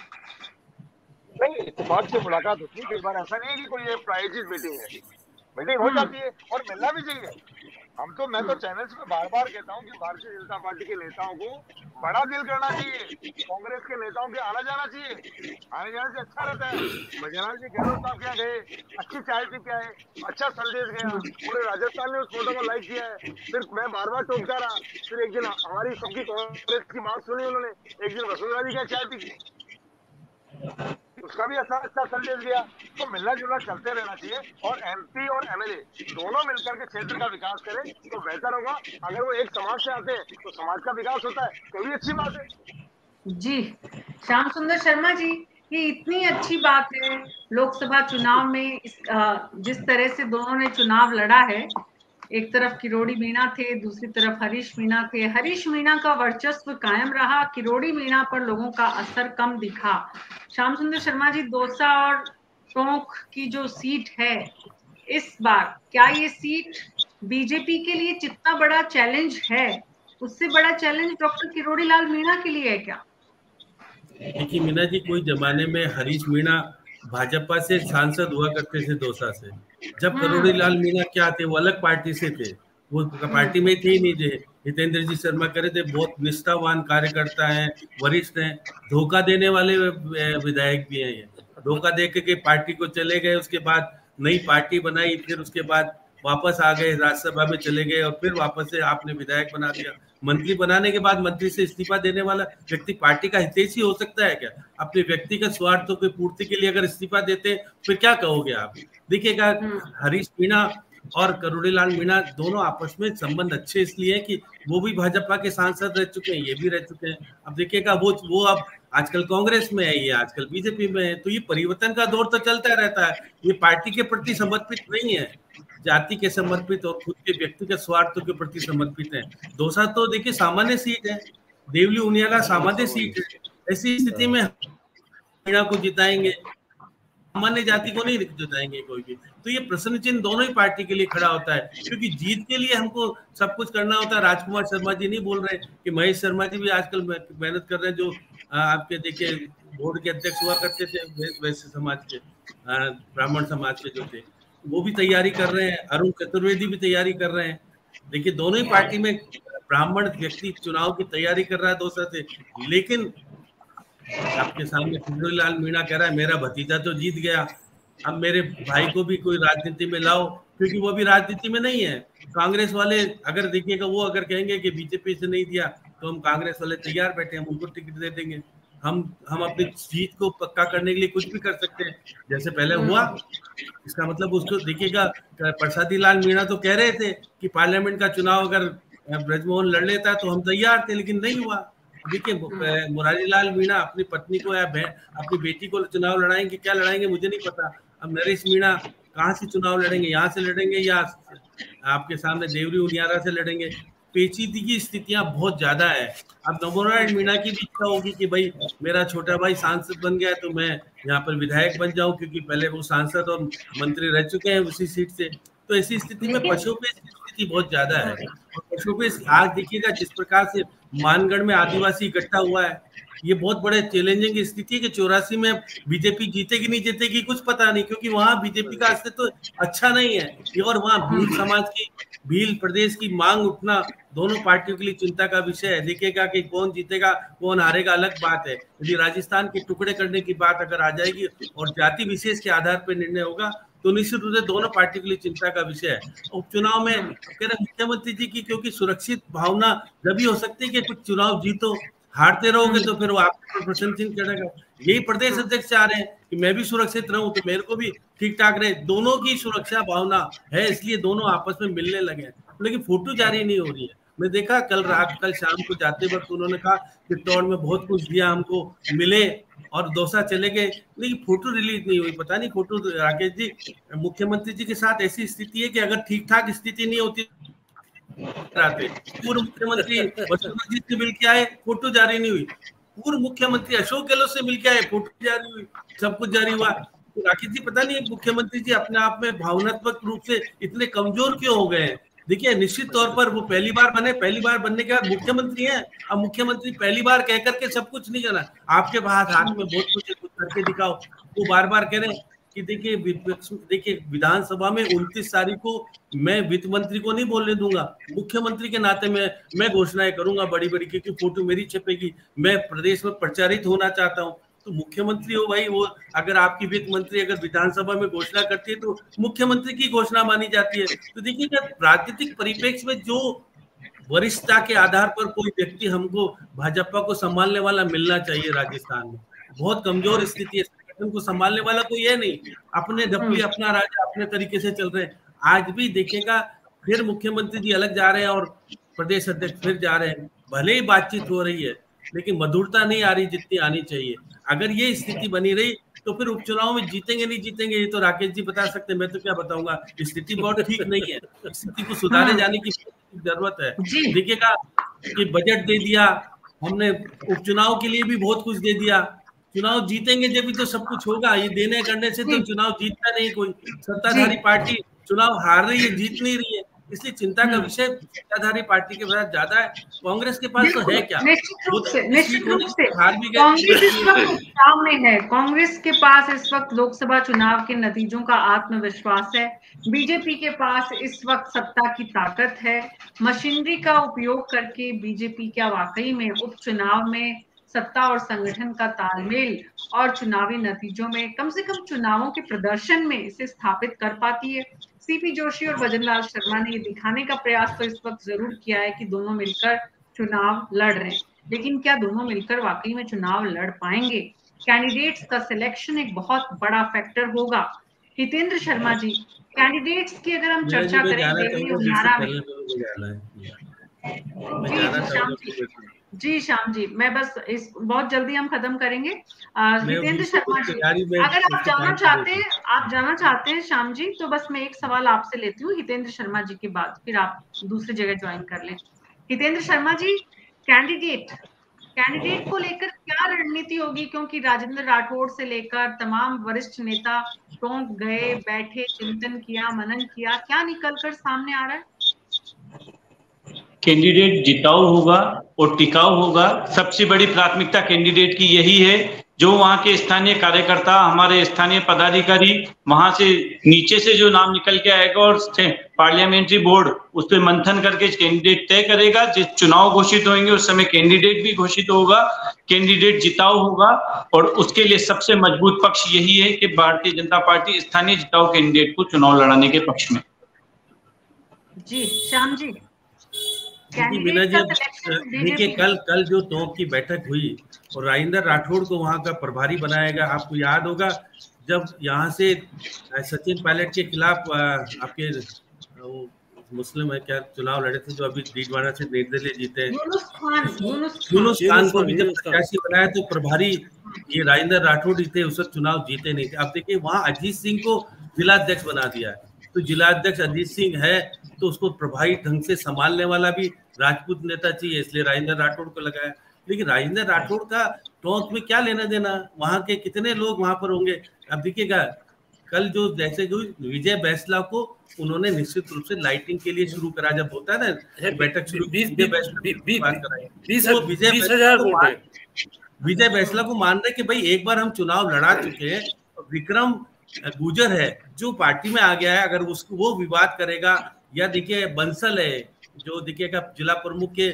[SPEAKER 4] नहीं, इत्तेफाक से मुलाकात होती है, कई बार ऐसा नहीं है कि कोई प्रायोजित मीटिंग है, मीटिंग हो जाती है और मिलना भी चाहिए। मैं तो चैनल्स में बार बार कहता हूँ कि भारतीय जनता पार्टी के नेताओं को बड़ा दिल करना चाहिए, कांग्रेस के नेताओं के आना जाना चाहिए, आने जाने से अच्छा रहता है। बजरंग जी गहलोत साहब क्या गए, अच्छी चाय पी के आए, अच्छा संदेश गया, पूरे राजस्थान ने उस फोटो को लाइक किया है। फिर मैं बार बार टोकता रहा, फिर एक दिन हमारी सबकी कांग्रेस की बात सुनी उन्होंने, एक दिन वसुंधरा जी क्या चाय पी, उसका भी अच्छा संदेश गया। तो मिलना जुलना चलते रहना चाहिए और एमपी और एमएलए दोनों मिलकर के क्षेत्र का विकास करें तो बेहतर होगा। अगर वो एक समाज से आते हैं तो समाज का विकास होता है, तो भी अच्छी बात है। जी,
[SPEAKER 1] श्याम सुंदर शर्मा जी, ये इतनी अच्छी बात है लोकसभा चुनाव में जिस तरह से दोनों ने चुनाव लड़ा है, एक तरफ किरोड़ी मीणा थे, दूसरी तरफ हरीश मीणा थे। हरीश मीणा का वर्चस्व कायम रहा, किरोड़ी मीणा पर लोगों का असर कम दिखा। श्याम सुंदर शर्मा जी, दौसा और टोंक की जो सीट है इस बार, क्या ये सीट बीजेपी के लिए जितना बड़ा चैलेंज है, उससे बड़ा चैलेंज डॉक्टर किरोड़ी लाल मीणा के लिए है क्या?
[SPEAKER 5] देखिए मीणा जी, कोई जमाने में हरीश मीणा भाजपा से सांसद हुआ करते थे दौसा से। जब किरोड़ी लाल मीणा क्या थे, वो अलग पार्टी से थे, वो पार्टी में थे ही नहीं थे। हितेंद्र जी शर्मा करे थे, बहुत निष्ठावान कार्यकर्ता हैं, वरिष्ठ हैं, धोखा देने वाले विधायक भी हैं। धोखा दे के पार्टी को चले गए, उसके बाद नई पार्टी बनाई, फिर उसके बाद वापस आ गए, राज्यसभा में चले गए और फिर वापस से आपने विधायक बना दिया। मंत्री बनाने के बाद मंत्री से इस्तीफा देने वाला व्यक्ति पार्टी का हितैषी हो सकता है क्या? अपने व्यक्तिगत स्वार्थों की पूर्ति के लिए अगर इस्तीफा देते फिर क्या कहोगे आप? देखिएगा, हरीश मीणा और किरोड़ी लाल मीणा दोनों आपस में संबंध अच्छे इसलिए है कि वो भी भाजपा के सांसद रह चुके हैं, ये भी रह चुके हैं। अब देखिएगा, वो अब आजकल कांग्रेस में है, ये आजकल बीजेपी में है, तो ये परिवर्तन का दौर तो चलता रहता है। ये पार्टी के प्रति समर्पित नहीं है, जाति के समर्पित और खुद के व्यक्तिगत स्वार्थों के प्रति समर्पित है। दौसा तो देखिए सामान्य सीट है, देवली उनियाला सामान्य सीट है। ऐसी स्थिति में मीणा को जिताएंगे, सामान्य जाति को नहीं जिताएंगे कोई भी। तो ये प्रश्न चिन्ह दोनों ही पार्टी के लिए खड़ा होता है, क्योंकि जीत के लिए हमको सब कुछ करना होता है। राजकुमार शर्मा जी नहीं बोल रहे कि महेश शर्मा जी भी आजकल मेहनत कर रहे हैं, जो आपके देखिए बोर्ड के अध्यक्ष हुआ करते थे वैश्य समाज के, ब्राह्मण समाज के जो थे, वो भी तैयारी कर रहे हैं। अरुण चतुर्वेदी भी तैयारी कर रहे हैं। देखिए दोनों ही पार्टी में ब्राह्मण व्यक्ति चुनाव की तैयारी कर रहा है दौसा से। लेकिन आपके सामने किरोड़ी लाल मीणा कह रहा है मेरा भतीजा तो जीत गया, अब मेरे भाई को भी कोई राजनीति में लाओ, क्योंकि वो भी राजनीति में नहीं है। कांग्रेस वाले अगर देखिएगा, वो अगर कहेंगे कि बीजेपी से नहीं दिया तो हम कांग्रेस वाले तैयार बैठे, हम उनको टिकट दे देंगे, हम अपनी जीत को पक्का करने के लिए कुछ भी कर सकते हैं, जैसे पहले हुआ। इसका मतलब उसको देखिएगा, प्रसादी लाल मीणा तो कह रहे थे कि पार्लियामेंट का चुनाव अगर ब्रजमोहन लड़ लेता तो हम तैयार थे, लेकिन नहीं हुआ। देखिए मुरारी लाल मीणा अपनी पत्नी को या अपनी बेटी को चुनाव लड़ाएंगे, क्या लड़ाएंगे मुझे नहीं पता। अब नरेश मीणा कहाँ से चुनाव लड़ेंगे, यहाँ से लड़ेंगे या आपके सामने देवरी उनियारा से लड़ेंगे? पेचीदगी की स्थितियां बहुत ज्यादा है। अब नमोनारायण मीणा की भी इच्छा होगी कि भाई मेरा छोटा भाई सांसद बन गया तो मैं यहाँ पर विधायक बन जाऊं, क्योंकि पहले वो सांसद और मंत्री रह चुके हैं उसी सीट से। तो ऐसी स्थिति में पशुपेश की स्थिति बहुत ज्यादा है। और पशुपेश आज देखिएगा जिस प्रकार से मानगढ़ में आदिवासी इकट्ठा हुआ है, ये बहुत बड़े चैलेंजिंग स्थिति है कि 84 में बीजेपी जीतेगी नहीं जीतेगी कुछ पता नहीं, क्योंकि वहां बीजेपी का अस्तित्व तो अच्छा नहीं है। और वहां भील समाज की, भील प्रदेश की मांग उठना दोनों पार्टियों के लिए चिंता का विषय है। देखिएगा कि कौन जीतेगा कौन हारेगा अलग बात है। यदि राजस्थान के टुकड़े करने की बात अगर आ जाएगी और जाति विशेष के आधार पर निर्णय होगा तो निश्चित रूप से दोनों पार्टी के लिए चिंता का विषय है। उपचुनाव में कह रहे मुख्यमंत्री जी की क्योंकि सुरक्षित भावना जब हो सकती है कि कुछ चुनाव जीतो, हारते रहोगे तो फिर वो आपको प्रश्न चिन्ह करेगा। यही प्रदेश अध्यक्ष चाह रहे हैं कि मैं भी सुरक्षित रहूं तो मेरे को भी ठीक ठाक रहे। दोनों की सुरक्षा भावना है, इसलिए दोनों आपस में मिलने लगे हैं, लेकिन फोटो जारी नहीं हो रही है। मैं देखा कल शाम को जाते वक्त उन्होंने कहा कि टॉड में बहुत कुछ दिया हमको, मिले और दौसा चले गए, लेकिन फोटो रिलीज नहीं हुई। पता नहीं फोटो, राकेश जी, मुख्यमंत्री जी के साथ ऐसी स्थिति है कि अगर ठीक ठाक स्थिति नहीं होती पूर्व मुख्यमंत्री वसुंधरा जी से मिलके आए, फोटो जारी नहीं हुई। पूर्व मुख्यमंत्री अशोक गहलोत से मिलके आए, फोटो जारी हुई, सब कुछ जारी हुआ। तो राकेश जी पता नहीं मुख्यमंत्री जी अपने आप में भावनात्मक रूप से इतने कमजोर क्यों हो गए हैं। देखिए निश्चित तौर पर वो पहली बार बने, पहली बार बनने के बाद मुख्यमंत्री हैं। अब मुख्यमंत्री पहली बार कह करके सब कुछ नहीं करना, आपके पास हाथ में बहुत कुछ करके दिखाओ। वो बार बार कह रहे हैं कि देखिए विधानसभा में 29 तारीख को मैं वित्त मंत्री को नहीं बोलने दूंगा, मुख्यमंत्री के नाते मैं घोषणाएं करूंगा बड़ी बड़ी, क्योंकि फोटो मेरी छपेगी, मैं प्रदेश में प्रचारित होना चाहता हूं। तो मुख्यमंत्री हो भाई, वो अगर आपकी वित्त मंत्री अगर विधानसभा में घोषणा करती है तो मुख्यमंत्री की घोषणा मानी जाती है। तो देखिए राजनीतिक परिप्रेक्ष्य में जो वरिष्ठता के आधार पर कोई व्यक्ति हमको भाजपा को संभालने वाला मिलना चाहिए। राजस्थान में बहुत कमजोर स्थिति है, संगठन को संभालने वाला कोई है नहीं, अपने ढप्पी अपना राजा अपने तरीके से चल रहे हैं। आज भी देखेगा फिर मुख्यमंत्री जी अलग जा रहे हैं और प्रदेश अध्यक्ष फिर जा रहे हैं। भले ही बातचीत हो रही है लेकिन मधुरता नहीं आ रही जितनी आनी चाहिए। अगर ये स्थिति बनी रही तो फिर उपचुनाव में जीतेंगे नहीं जीतेंगे ये तो राकेश जी बता सकते हैं, मैं तो क्या बताऊंगा। स्थिति बहुत ठीक नहीं है, स्थिति को सुधारे जाने की जरूरत है। देखिएगा कि बजट दे दिया हमने, उपचुनाव के लिए भी बहुत कुछ दे दिया। चुनाव जीतेंगे जब भी तो सब कुछ होगा, ये देने करने से तो चुनाव जीतता नहीं कोई। सत्ताधारी पार्टी चुनाव हार रही है, जीत नहीं रही है, इसलिए चिंता का विषय सत्ताधारी पार्टी के पास ज्यादा है। कांग्रेस के पास तो है क्या?
[SPEAKER 1] निश्चित रूप से कांग्रेस इस वक्त चुनाव में है। कांग्रेस के पास इस वक्त लोकसभा चुनाव के नतीजों का आत्मविश्वास है। बीजेपी के पास इस वक्त सत्ता की ताकत है। मशीनरी का उपयोग करके बीजेपी क्या वाकई में उपचुनाव में सत्ता और संगठन का तालमेल और चुनावी नतीजों में, कम से कम चुनावों के प्रदर्शन में इसे स्थापित कर पाती है? सीपी जोशी और भजनलाल शर्मा ने ये दिखाने का प्रयास तो इस वक्त जरूर किया है कि दोनों मिलकर चुनाव लड़ रहे हैं, लेकिन क्या दोनों मिलकर वाकई में चुनाव लड़ पाएंगे? कैंडिडेट्स का सिलेक्शन एक बहुत बड़ा फैक्टर होगा। हितेंद्र शर्मा जी, कैंडिडेट्स की अगर हम चर्चा करें जी श्याम जी, मैं बस इस बहुत जल्दी हम खत्म करेंगे। हितेंद्र शर्मा जी, अगर आप जाना चाहते हैं श्याम जी, तो बस मैं एक सवाल आपसे लेती हूँ हितेंद्र शर्मा जी के बाद, फिर आप दूसरी जगह ज्वाइन कर लें। हितेंद्र शर्मा जी, कैंडिडेट को लेकर क्या रणनीति होगी? क्योंकि राजेंद्र राठौड़ से लेकर तमाम वरिष्ठ नेता टोंक गए, बैठे, चिंतन किया, मनन किया, क्या निकलकर सामने आ रहा है?
[SPEAKER 3] कैंडिडेट जिताऊ होगा और टिकाऊ होगा। सबसे बड़ी प्राथमिकता कैंडिडेट की यही है। जो वहाँ के स्थानीय कार्यकर्ता, हमारे स्थानीय पदाधिकारी, वहां से नीचे से जो नाम निकल के आएगा और पार्लियामेंट्री बोर्ड उस पर मंथन करके कैंडिडेट तय करेगा। जिस चुनाव घोषित होंगे उस समय कैंडिडेट भी घोषित होगा। कैंडिडेट जिताऊ होगा और उसके लिए सबसे मजबूत पक्ष यही है कि भारतीय जनता पार्टी स्थानीय जिताऊ कैंडिडेट को चुनाव लड़ाने के पक्ष में।
[SPEAKER 1] जी श्याम जी,
[SPEAKER 5] बिना जी देखिए कल जो टोंक की बैठक हुई और राजेंद्र राठौड़ को वहां का प्रभारी बनाया गया। आपको याद होगा जब यहाँ से सचिन पायलट के खिलाफ आपके मुस्लिम है क्या चुनाव लड़े थे, जो अभी डीडवाना से निर्दलीय जीते, यूनुस खान को भी जब प्रत्याशी बनाया तो प्रभारी ये राजेंद्र राठौड़ थे, उस वक्त चुनाव जीते नहीं थे। अब देखिए वहां अजीत सिंह को जिलाध्यक्ष बना दिया है, तो जिलाध्यक्ष अजीत सिंह है तो उसको प्रभावी ढंग से संभालने वाला भी राजपूत नेता चाहिए, इसलिए राजेंद्र राठौड़ को लगाया। लेकिन राजेंद्र राठौड़ का टोंक में क्या लेना देना, वहां के कितने लोग वहां पर होंगे। अब देखिएगा कल जो जैसे विजय बैसला को उन्होंने निश्चित रूप से लाइटिंग के लिए शुरू करा, जब होता है ना बैठक शुरू, विजय बैसला को मान रहे कि भाई एक बार हम चुनाव लड़ा चुके हैं, विक्रम गुजर है जो पार्टी में आ गया है, अगर उसको वो विवाद करेगा, या देखिए बंसल है जो देखिएगा जिला प्रमुख के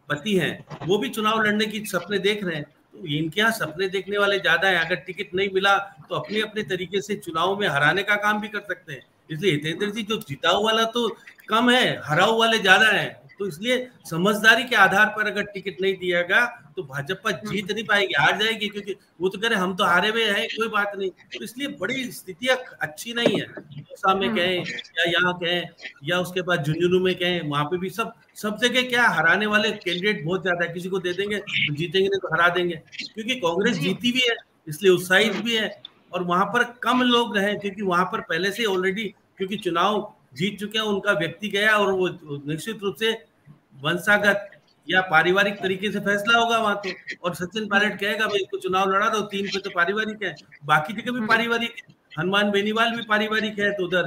[SPEAKER 5] पति हैं, वो भी चुनाव लड़ने की सपने देख रहे हैं। तो इनके यहाँ सपने देखने वाले ज्यादा हैं, अगर टिकट नहीं मिला तो अपने अपने तरीके से चुनाव में हराने का काम भी कर सकते हैं। इसलिए हितेंद्र जी जो जिताऊ वाला तो कम है, हराऊ वाले ज्यादा हैं, तो इसलिए समझदारी के आधार पर अगर टिकट नहीं दिया तो भाजपा जीत नहीं पाएगी, हार जाएगी, क्योंकि वो तो कह रहे हम तो हारे हुए हैं, कोई बात नहीं। तो इसलिए बड़ी स्थितियां अच्छी नहीं है, दौसा में कहें या यहाँ कहें या उसके बाद झुंझुनू में कहें, वहां पे भी सब जगह क्या हराने वाले कैंडिडेट बहुत ज्यादा है, किसी को दे देंगे तो जीतेंगे नहीं तो हरा देंगे, क्योंकि कांग्रेस जीती भी है इसलिए उत्साहित भी है, और वहां पर कम लोग रहे क्योंकि वहां पर पहले से ऑलरेडी क्योंकि चुनाव जीत चुके हैं, उनका व्यक्ति गया और वो निश्चित रूप से वंशागत या पारिवारिक तरीके से फैसला होगा वहां तो। और सचिन पायलट कहेगा भाई इसको चुनाव लड़ा तो 3 पे तो पारिवारिक है, बाकी जगह भी पारिवारिक है, हनुमान बेनीवाल भी पारिवारिक है, तो उधर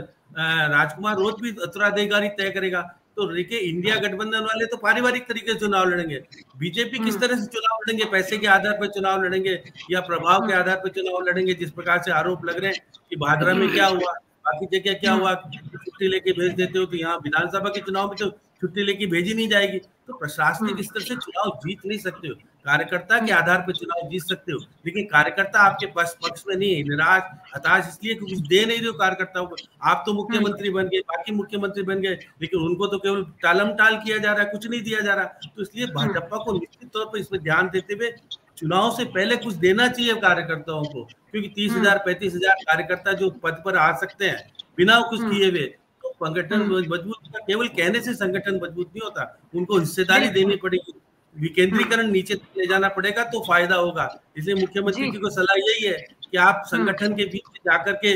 [SPEAKER 5] राजकुमार रोज भी उत्तराधिकारी तय करेगा। तो देखिए इंडिया गठबंधन वाले तो पारिवारिक तरीके से चुनाव लड़ेंगे, बीजेपी किस तरह से चुनाव लड़ेंगे, पैसे के आधार पर चुनाव लड़ेंगे या प्रभाव के आधार पर चुनाव लड़ेंगे, जिस प्रकार से आरोप लग रहे हैं कि भादरा में क्या हुआ, बाकी जगह क्या हुआ, छुट्टी लेके भेज देते हो, तो यहाँ विधानसभा के चुनाव में तो छुट्टी लेके भेजी नहीं जाएगी। तो प्रशासनिक स्तर से चुनाव जीत नहीं सकते हो, कार्यकर्ता के आधार पर चुनाव जीत सकते हो, लेकिन कार्यकर्ता आपके पक्ष में नहीं है, निराश हताश इसलिए कुछ दे नहीं रहे हो कार्यकर्ताओं को। आप तो मुख्यमंत्री बन गए, बाकी मुख्यमंत्री बन गए, लेकिन उनको तो केवल टालम टाल किया जा रहा है, कुछ नहीं दिया जा रहा। तो इसलिए भाजपा को निश्चित तौर पर इसमें ध्यान देते हुए चुनाव से पहले कुछ देना चाहिए कार्यकर्ताओं को, क्योंकि 30,000 35,000 कार्यकर्ता जो पद पर आ सकते हैं बिना कुछ किए हुए, तो संगठन मजबूत, केवल कहने से संगठन मजबूत नहीं होता, उनको हिस्सेदारी देनी पड़ेगी, विकेंद्रीकरण नीचे ले जाना पड़ेगा तो फायदा होगा। इसलिए मुख्यमंत्री जी को सलाह यही है कि आप संगठन के बीच जाकर के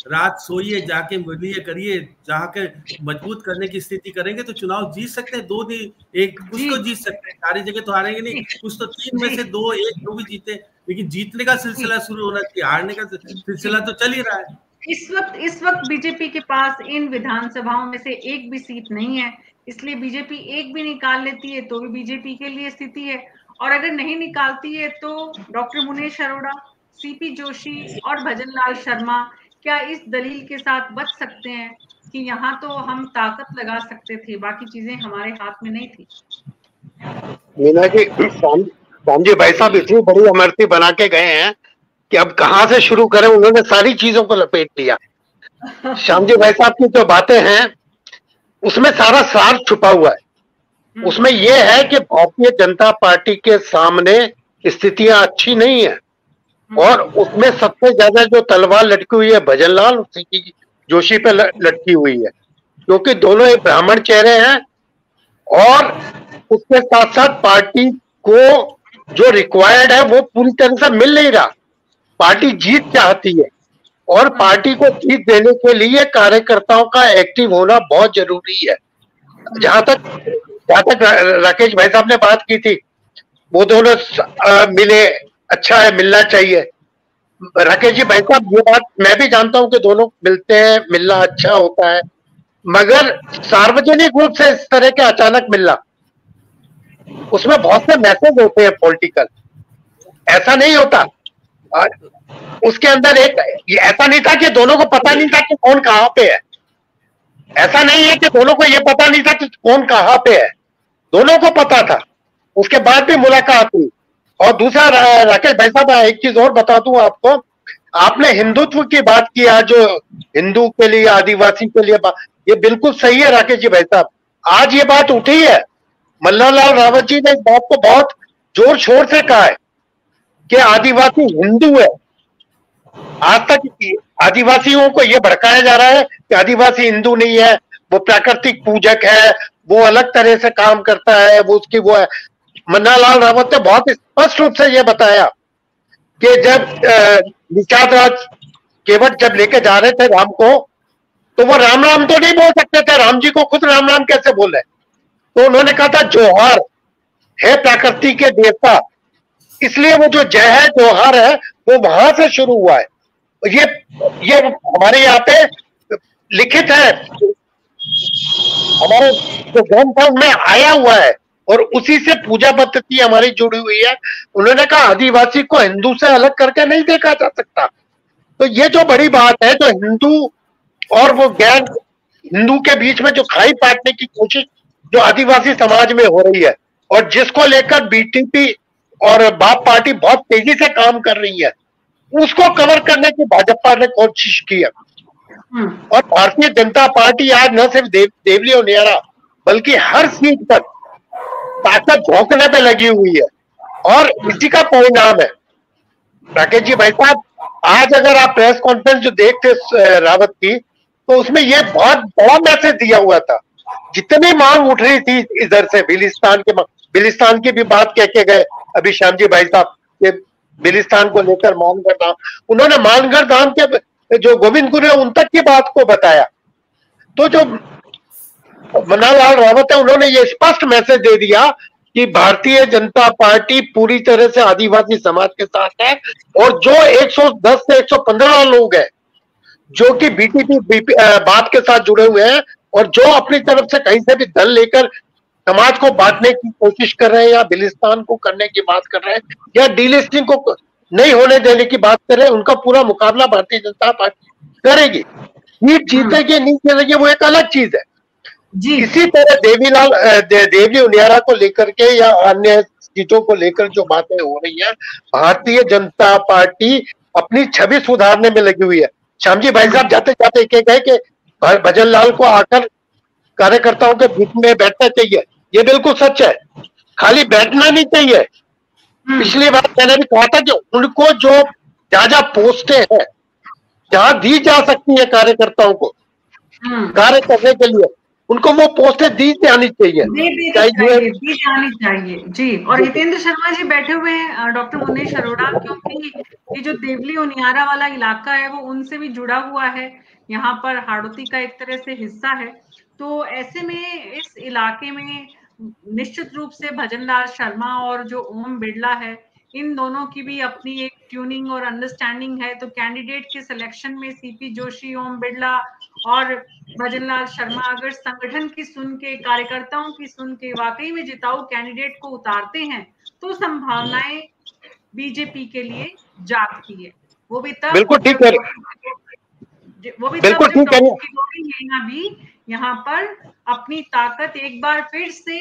[SPEAKER 5] रात सोइए, जाके मिलिए करिए, जाके मजबूत करने की स्थिति करेंगे तो चुनाव जीत सकते हैं। 2 दिन एक कुछ तो जीत सकते हैं, सारी जगह तो हारेंगे नहीं, कुछ तो 3 में से 2 1 2 भी जीते, लेकिन जीतने का सिलसिला शुरू होना चाहिए, हारने का सिलसिला तो चल ही रहा है।
[SPEAKER 1] इस वक्त बीजेपी के पास इन विधानसभाओं में से एक भी सीट नहीं है, इसलिए बीजेपी एक भी निकाल लेती है तो भी बीजेपी के लिए स्थिति है, और अगर नहीं निकालती है तो डॉक्टर मुनेश अरोड़ा, सीपी जोशी और भजन लाल शर्मा क्या इस दलील के साथ बच सकते हैं कि यहाँ तो हम ताकत लगा सकते थे, बाकी चीजें हमारे हाथ में नहीं थी।
[SPEAKER 6] मीना जी, राम जी भाई साहब इतनी बड़ी अमरती बना के गए हैं कि अब कहाँ से शुरू करें, उन्होंने सारी चीजों को लपेट दिया। श्याम जी भाई साहब की जो बातें हैं उसमें सारा सार छुपा हुआ है। उसमें यह है कि भारतीय जनता पार्टी के सामने स्थितियां अच्छी नहीं है, और उसमें सबसे ज्यादा जो तलवार लटकी हुई है भजन लाल और सीपी जोशी पे लटकी हुई है, क्योंकि दोनों एक ब्राह्मण चेहरे हैं, और उसके साथ साथ पार्टी को जो रिक्वायर्ड है वो पूरी तरह से मिल नहीं रहा। पार्टी जीत चाहती है, और पार्टी को जीत देने के लिए कार्यकर्ताओं का एक्टिव होना बहुत जरूरी है। जहां तक राकेश भाई साहब ने बात की थी, वो दोनों मिले, अच्छा है, मिलना चाहिए। राकेश जी भाई साहब, ये बात मैं भी जानता हूं कि दोनों मिलते हैं, मिलना अच्छा होता है, मगर सार्वजनिक रूप से इस तरह के अचानक मिलना, उसमें बहुत से मैसेज होते हैं पॉलिटिकल, ऐसा नहीं होता। उसके अंदर एक ऐसा नहीं था कि दोनों को पता नहीं था कि कौन कहां पे है, ऐसा नहीं है कि दोनों को यह पता नहीं था कि कौन कहां पे है, दोनों को पता था, उसके बाद भी मुलाकात हुई। और दूसरा राकेश भाई साहब, एक चीज और बता दूं आपको, आपने हिंदुत्व की बात की, आज जो हिंदू के लिए आदिवासी के लिए ये बिल्कुल सही है राकेश जी भाई साहब, आज ये बात उठी है, मल्लालाल रावत जी ने इस बात को बहुत जोर शोर से कहा है कि आदिवासी हिंदू है। आज तक आदिवासियों को यह भड़काया जा रहा है कि आदिवासी हिंदू नहीं है, वो प्राकृतिक पूजक है, वो अलग तरह से काम करता है, वो उसकी वो है। मन्नालाल रावत ने बहुत स्पष्ट रूप से यह बताया कि जब निषाद राज केवट जब लेके जा रहे थे राम को, तो वो राम राम तो नहीं बोल सकते थे, राम जी को खुद राम राम कैसे बोले? तो उन्होंने कहा था जोहार है प्रकृति के देवता, इसलिए वो जो जय है जोहार है वो वहां से शुरू हुआ है। ये हमारे यहाँ पे लिखित है, हमारे जो ग्रंथ है उनमें आया हुआ है और उसी से पूजा पद्धति हमारी जुड़ी हुई है। उन्होंने कहा आदिवासी को हिंदू से अलग करके नहीं देखा जा सकता। तो ये जो बड़ी बात है, जो हिंदू और वो गैर हिंदू के बीच में जो खाई पाटने की कोशिश जो आदिवासी समाज में हो रही है और जिसको लेकर बीटीपी और बाप पार्टी बहुत तेजी से काम कर रही है, उसको कवर करने की भाजपा ने कोशिश की है। और भारतीय जनता पार्टी आज न सिर्फ देवली और नियारा बल्कि हर सीट पर ताकत झोंकने पे लगी हुई है और इसी का परिणाम है। राकेश जी भाई साहब, आज अगर आप प्रेस कॉन्फ्रेंस जो देखते रावत की, तो उसमें ये बहुत बड़ा मैसेज दिया हुआ था। जितनी मांग उठ रही थी इधर से बिलिस्तान की भी बात कह के गए अभी श्याम जी भाई साहब, ये बिलिस्तान को लेकर मानगढ़ धाम, उन्होंने मानगढ़ धाम के जो गोविंदपुर है उन तक की बात को बताया। तो जो मन्नालाल रावत है उन्होंने ये स्पष्ट मैसेज दे दिया कि भारतीय जनता पार्टी पूरी तरह से आदिवासी समाज के साथ है और जो 110 से 115 लोग हैं जो कि बीटीपी बात के साथ जुड़े हुए हैं और जो अपनी तरफ से कहीं से भी दल लेकर समाज को बांटने की कोशिश कर रहे हैं या बिलिस्तान को करने की बात कर रहे हैं या डीलिस्टिंग को नहीं होने देने की बात कर रहे हैं, उनका पूरा मुकाबला भारतीय जनता पार्टी करेगी। सीट जीतेगी नहीं जीतेगी वो एक अलग चीज है जी। इसी तरह देवली उनियारा को लेकर के या अन्य सीटों को लेकर जो बातें हो रही है, भारतीय जनता पार्टी अपनी छवि सुधारने में लगी हुई है। श्याम जी भाई साहब जाते जाते कहे कि भजन लाल को आकर कार्यकर्ताओं के बीच में बैठना चाहिए, ये बिल्कुल सच है, खाली बैठना नहीं चाहिए। पिछली बार मैंने भी कहा था कि उनको जो जहाँ पोस्टें हैं जहां दी जा सकती है कार्यकर्ताओं को कार्य करने के लिए, उनको वो पोस्टें दी जानी चाहिए,
[SPEAKER 1] दी जानी चाहिए जी। और हितेंद्र शर्मा जी बैठे हुए हैं, डॉक्टर मुन्नेश अरोड़ा, क्योंकि ये जो देवली उनियारा वाला इलाका है वो उनसे भी जुड़ा हुआ है, यहाँ पर हाड़ौती का एक तरह से हिस्सा है। तो ऐसे में इस इलाके में निश्चित रूप से भजनलाल शर्मा और जो ओम बिड़ला है, इन दोनों की भी अपनी एक ट्यूनिंग और अंडरस्टैंडिंग है। तो कैंडिडेट के सिलेक्शन में सीपी जोशी, ओम बिड़ला और भजनलाल शर्मा अगर संगठन की सुन के, कार्यकर्ताओं की सुन के वाकई में जिताऊ कैंडिडेट को उतारते हैं तो संभावनाएं बीजेपी के लिए जागती है। वो भी तब,
[SPEAKER 6] बिल्कुल ठीक है,
[SPEAKER 1] वो भी तब भी यहाँ पर अपनी ताकत एक बार फिर से,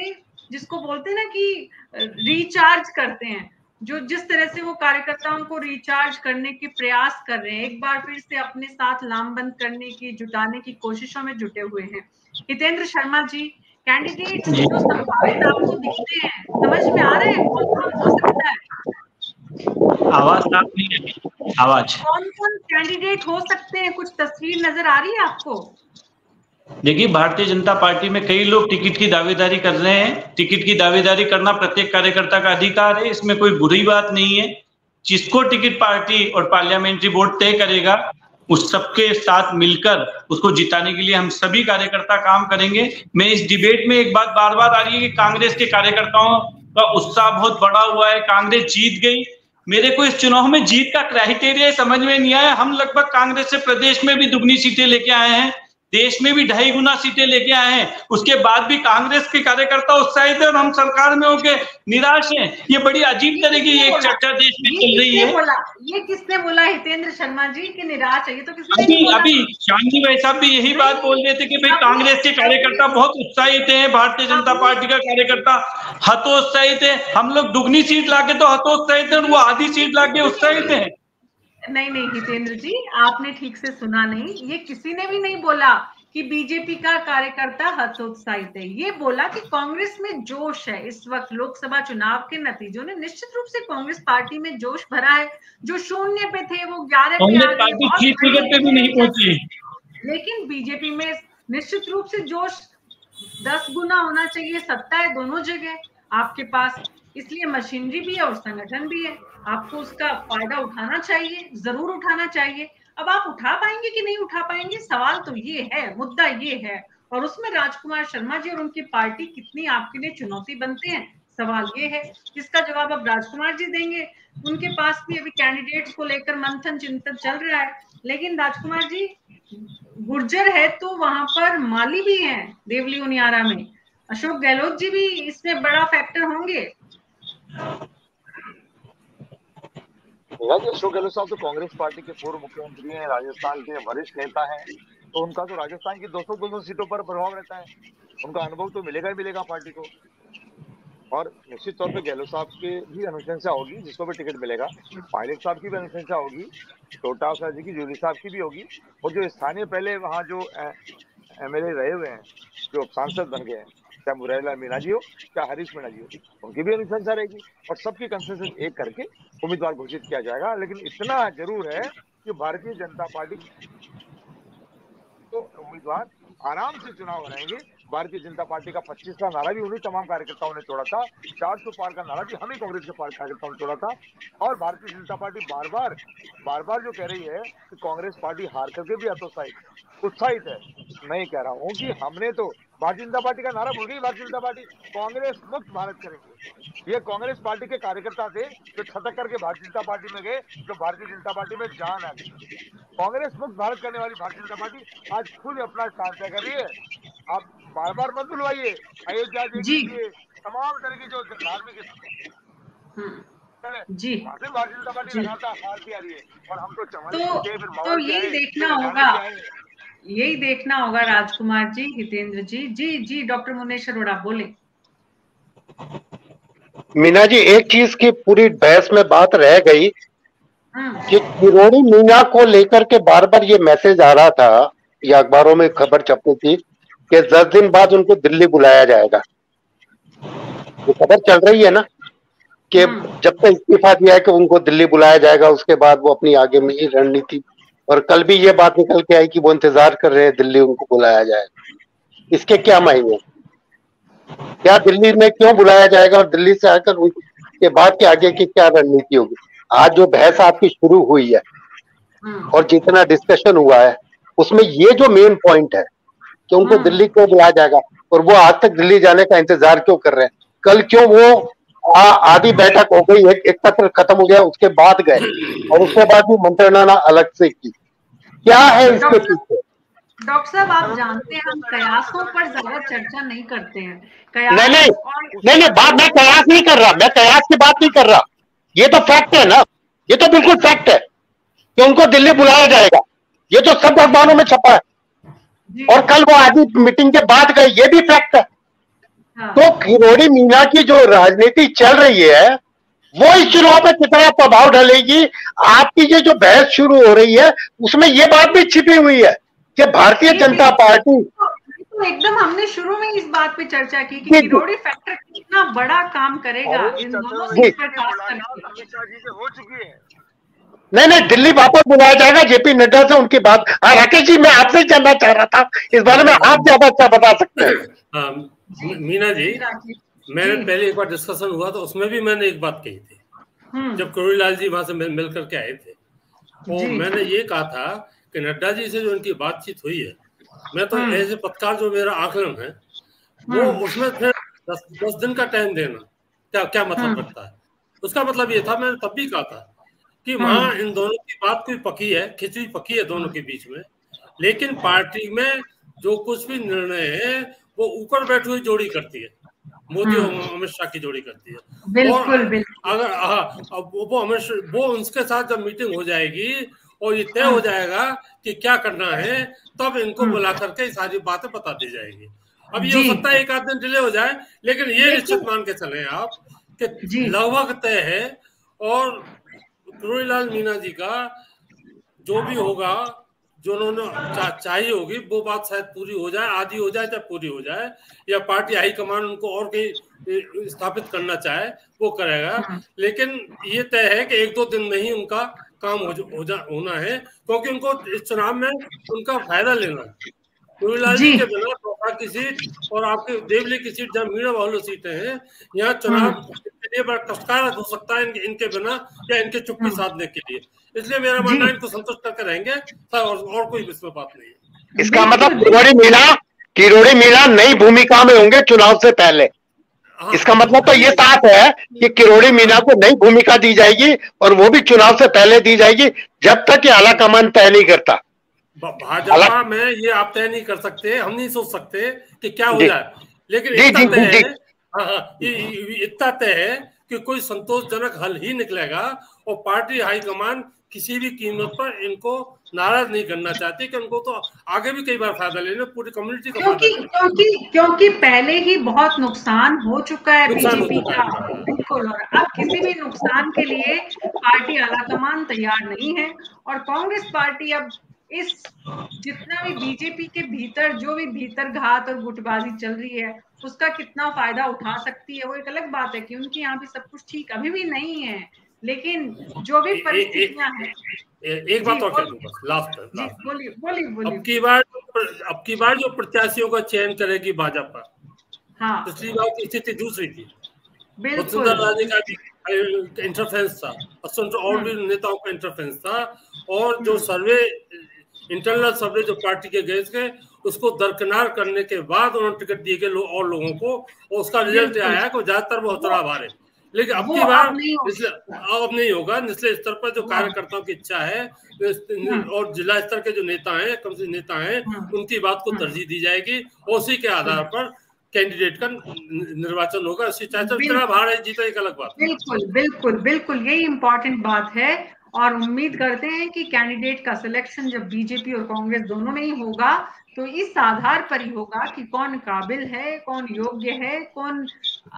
[SPEAKER 1] जिसको बोलते हैं ना कि रिचार्ज करते हैं, जो जिस तरह से वो कार्यकर्ताओं को रिचार्ज करने के प्रयास कर रहे हैं, एक बार फिर से अपने साथ लामबंद करने की, जुटाने की कोशिशों में जुटे हुए हैं। हितेंद्र शर्मा जी, कैंडिडेट जो संभावित आपको दिखते हैं, समझ में आ रहे हैं कौन कौन हो सकता है?
[SPEAKER 3] आवाज नहीं है, आवाज
[SPEAKER 1] कौन कौन कैंडिडेट हो सकते हैं, कुछ तस्वीर नजर आ रही है आपको?
[SPEAKER 3] देखिए, भारतीय जनता पार्टी में कई लोग टिकट की दावेदारी कर रहे हैं। टिकट की दावेदारी करना प्रत्येक कार्यकर्ता का अधिकार है, इसमें कोई बुरी बात नहीं है। जिसको टिकट पार्टी और पार्लियामेंट्री बोर्ड तय करेगा, उस सबके साथ मिलकर उसको जिताने के लिए हम सभी कार्यकर्ता काम करेंगे। मैं इस डिबेट में एक बात बार बार आ रही है कि कांग्रेस के कार्यकर्ताओं का उत्साह बहुत बढ़ा हुआ है, कांग्रेस जीत गई। मेरे को इस चुनाव में जीत का क्राइटेरिया समझ में नहीं आया। हम लगभग कांग्रेस से प्रदेश में भी दुगनी सीटें लेके आए हैं, देश में भी 2.5 गुना सीटें लेके आए हैं, उसके बाद भी कांग्रेस के कार्यकर्ता उत्साहित है और हम सरकार में होके निराश हैं। ये बड़ी अजीब तरह की एक चर्चा देश में चल रही है।
[SPEAKER 1] ये किसने बोला हितेंद्र शर्मा जी कि निराश है? ये तो किसने
[SPEAKER 3] अभी श्याम जी भाई साहब भी यही बात बोल रहे थे कि भाई कांग्रेस के कार्यकर्ता बहुत उत्साहित है, भारतीय जनता पार्टी का कार्यकर्ता हतोत्साहित है। हम लोग दुगनी सीट लाके तो हतोत्साहित है और वो आधी सीट लाके उत्साहित है।
[SPEAKER 1] नहीं हितेंद्र जी, आपने ठीक से सुना नहीं। ये किसी ने भी नहीं बोला कि बीजेपी का कार्यकर्ता हतोत्साहित है। ये बोला कि कांग्रेस में जोश है। इस वक्त लोकसभा चुनाव के नतीजों ने निश्चित रूप से कांग्रेस पार्टी में जोश भरा है। जो 0 पे थे वो 11 पे आ गए, लेकिन बीजेपी में निश्चित रूप से जोश 10 गुना होना चाहिए। सत्ता है दोनों जगह आपके पास, इसलिए मशीनरी भी है और संगठन भी है। आपको उसका फायदा उठाना चाहिए, जरूर उठाना चाहिए। अब आप उठा पाएंगे कि नहीं उठा पाएंगे, सवाल तो ये है, मुद्दा ये है। और उसमें राजकुमार शर्मा जी और उनकी पार्टी कितनी आपके लिए चुनौती बनते हैं, सवाल ये है। इसका जवाब अब राजकुमार जी देंगे। उनके पास भी अभी कैंडिडेट्स को लेकर मंथन चिंतन चल रहा है। लेकिन राजकुमार जी, गुर्जर है तो वहां पर माली भी हैं देवली उनियारा में, अशोक गहलोत जी भी इसमें बड़ा फैक्टर होंगे।
[SPEAKER 4] अशोक गहलोत साहब तो कांग्रेस पार्टी के पूर्व मुख्यमंत्री हैं, राजस्थान के वरिष्ठ नेता हैं, तो उनका तो राजस्थान की 200 सीटों पर प्रभाव रहता है। उनका अनुभव तो मिलेगा ही मिलेगा पार्टी को। और निश्चित तौर पे गहलोत साहब की भी अनुशंसा होगी, जिसको भी टिकट मिलेगा। पायलट साहब की भी अनुशंसा होगी, टोटा जी की, जूली साहब की भी होगी। और जो स्थानीय पहले वहाँ जो एमएलए रहे हुए हैं, जो सांसद बन गए हैं, चाहे मुरारीलाल मीणा जी हो, चाहे हरीश मीणा जी हो, उनकी भी अनुशंसा रहेगी। और सबकी कंसेंसस एक करके उम्मीदवार घोषित किया जाएगा। लेकिन इतना जरूर है कि भारतीय जनता पार्टी तो उम्मीदवार आराम से चुनाव हराएंगे। भारतीय जनता पार्टी का 25 का नारा भी उन्हीं तमाम कार्यकर्ताओं ने तोड़ा था। 400 पार का नारा भी हम ही कांग्रेस के कार्यकर्ताओं ने तोड़ा था। और भारतीय जनता पार्टी बार बार जो कह रही है कि कांग्रेस पार्टी हार करके भी उत्साहित है, मैं कह रहा हूँ कि हमने तो भारतीय जनता पार्टी का नारा भूल गई। भारतीय जनता पार्टी कांग्रेस मुक्त भारत करेंगे। ये कांग्रेस पार्टी के कार्यकर्ता थे जो छटक करके भारतीय जनता पार्टी में गए, जो भारतीय जनता पार्टी में जान आ गई। कांग्रेस मुक्त भारत करने वाली भारतीय जनता पार्टी आज खुद अपना स्थान तय कर रही है। आप बार मत बुलवाइए। अयोध्या देखिए, तमाम तरह की जो धार्मिक
[SPEAKER 1] जी
[SPEAKER 4] भारतीय जनता पार्टी लगातार हारती आ रही है। और हम
[SPEAKER 1] तो यही देखना होगा, यही देखना होगा राजकुमार जी, हितेंद्र जी। जी डॉक्टर मुनेश अरोड़ा बोले।
[SPEAKER 6] मीना जी, एक चीज की पूरी बहस में बात रह गई कि किरोड़ी मीना को लेकर के बार बार ये मैसेज आ रहा था, या अखबारों में खबर छपी थी कि 10 दिन बाद उनको दिल्ली बुलाया जाएगा। वो खबर चल रही है ना कि जब तक इस्तीफा दिया है कि उनको दिल्ली बुलाया जाएगा, उसके बाद वो अपनी आगे में रणनीति। और कल भी ये बात निकल के आई कि वो इंतजार कर रहे हैं दिल्ली उनको बुलाया जाएगा। इसके क्या मायने, क्या दिल्ली में क्यों बुलाया जाएगा और दिल्ली से आकर उसके बाद के आगे की क्या रणनीति होगी? आज जो बहस आपकी शुरू हुई है और जितना डिस्कशन हुआ है, उसमें ये जो मेन पॉइंट है कि उनको दिल्ली क्यों बुलाया जाएगा और वो आज तक दिल्ली जाने का इंतजार क्यों कर रहे हैं। कल क्यों वो आधी बैठक हो गई, एक पत्र खत्म हो गया, उसके बाद गए और उसके बाद भी मंत्रणा अलग से की। क्या है इसके पीछे?
[SPEAKER 1] डॉक्टर साहब, आप जानते हैं हम कयासों पर ज्यादा चर्चा नहीं करते हैं।
[SPEAKER 6] नहीं, बात मैं कयास नहीं कर रहा, मैं कयास की बात नहीं कर रहा। ये तो फैक्ट है ना, ये तो बिल्कुल फैक्ट है कि उनको दिल्ली बुलाया जाएगा। ये तो सब अखबारों में छपा है। और कल वो आधी मीटिंग के बाद गए, ये भी फैक्ट है। तो किरोड़ी मीना की जो राजनीति चल रही है वो इस चुनाव में कितना प्रभाव डालेगी, आपकी ये जो बहस शुरू हो रही है उसमें ये बात भी छिपी हुई है कि भारतीय जनता पार्टी
[SPEAKER 1] तो एकदम हमने शुरू में इस बात पे चर्चा की कि किरोड़ी फैक्टर कितना बड़ा काम करेगा इन दोनों सीट पर खास करके।
[SPEAKER 4] हो चुकी है।
[SPEAKER 6] नहीं, दिल्ली वापस बुलाया जाएगा जेपी नड्डा से उनकी बात। राकेश जी, मैं आपसे जानना चाह रहा था इस बारे में, आप ज्यादा अच्छा बता सकते हैं।
[SPEAKER 2] मीना जी, मैंने पहले एक बार डिस्कशन हुआ तो उसमें भी मैंने एक बात कही थी जब किरोड़ी लाल जी वहां से मिल करके आए थे। तो मैंने ये कहा था कि नड्डा जी से जो उनकी बातचीत हुई है, मैं तो ऐसे पत्रकार जो मेरा आकलन है वो उसमें फिर 10 दिन का टाइम देना क्या मतलब रखता है। उसका मतलब ये था, मैंने तब भी कहा था कि वहां इन दोनों की बात कोई पकी है, खिचड़ी पकी है दोनों के बीच में, लेकिन पार्टी में जो कुछ भी निर्णय है वो ऊपर बैठी हुई जोड़ी करती है, मोदी और अमित शाह की जोड़ी करती है।
[SPEAKER 1] बिल्कुल।
[SPEAKER 2] अगर वो उनके साथ जब मीटिंग हो जाएगी और ये तय हो जाएगा कि क्या करना है, तब इनको बुला करके सारी बातें बता दी जाएगी। अब ये हो सकता है एक आध दिन डिले हो जाए, लेकिन ये निश्चित मान के चले आप कि लगभग तय है। और किरोड़ी लाल मीना जी का जो भी होगा, जो उन्होंने चाहिए होगी, वो बात शायद पूरी हो जाए, आधी हो जाए चाहे पूरी हो जाए, या पार्टी हाईकमान उनको और कहीं स्थापित करना चाहे वो करेगा। लेकिन ये तय है कि 1-2 दिन में ही उनका काम होना है, क्योंकि उनको इस चुनाव में उनका फायदा लेना है। किरोड़ी लाल जी के बिना टोटा की सीट और आपके देवली की सीट, जहाँ मीणा बाहुल्य सीटें हैं, यहाँ चुनाव लिए बड़ा कष्टकारक हो सकता है इनके बिना या इनके चुप्पी साधने के लिए। इसलिए मेरा मानना है इनको संतुष्ट करके रहेंगे और कोई इसमें बात नहीं है।
[SPEAKER 6] इसका मतलब किरोड़ी मीणा नई भूमिका में होंगे चुनाव से पहले। इसका मतलब तो ये साफ है कि किरोड़ी मीणा को नई भूमिका दी जाएगी और वो भी चुनाव से पहले दी जाएगी, जब तक कि आलाकमान तय नहीं करता।
[SPEAKER 2] भाजपा में ये आप तय नहीं कर सकते, हम नहीं सोच सकते कि क्या हो जाए, लेकिन इतना तय है कि कोई संतोषजनक हल ही निकलेगा और पार्टी हाईकमान किसी भी कीमत पर इनको नाराज नहीं करना चाहती कि उनको तो आगे भी कई बार फायदा लेना, पूरी कम्युनिटी को
[SPEAKER 1] क्योंकि पहले ही बहुत नुकसान हो चुका है बीजेपी का, बिल्कुल। और अब किसी भी नुकसान के लिए पार्टी आलाकमान तैयार नहीं है और कांग्रेस पार्टी अब इस जितना भी बीजेपी के भीतर जो भी भीतर घात और गुटबाजी चल रही है उसका कितना फायदा उठा सकती है वो एक अलग बात है कि उनकी यहाँ भी सब कुछ ठीक अभी भी नहीं है, लेकिन जो भी परिस्थितियां हैं।
[SPEAKER 2] एक बात और कह दूं बस, लास्ट
[SPEAKER 1] बोलिए।
[SPEAKER 2] अब की बार जो प्रत्याशियों का चयन करेगी भाजपा,
[SPEAKER 1] हाँ,
[SPEAKER 2] पिछली बार की स्थिति दूसरी थी।
[SPEAKER 1] बिल्कुल
[SPEAKER 2] का इंटरफेरेंस था और भी नेताओं का इंटरफेरेंस था, और जो सर्वे इंटरनल सर्वे जो पार्टी के गए थे उसको दरकिनार करने के बाद उन्होंने टिकट दिए गए और लोगों को, और उसका रिजल्ट आया कि ज्यादातर वो चुनाव हारे। लेकिन अब की बार अब नहीं होगा। निचले स्तर पर जो कार्यकर्ताओं की इच्छा है और जिला स्तर के जो नेता हैं, कम से नेता हैं, उनकी बात को तरजीह दी जाएगी और उसी के आधार पर कैंडिडेट का निर्वाचन होगा। चुनाव हारे जीते एक अलग बात।
[SPEAKER 1] बिल्कुल यही इंपॉर्टेंट बात है और उम्मीद करते हैं कि कैंडिडेट का सिलेक्शन जब बीजेपी और कांग्रेस दोनों में ही होगा तो इस आधार पर ही होगा कि कौन काबिल है, कौन योग्य है, कौन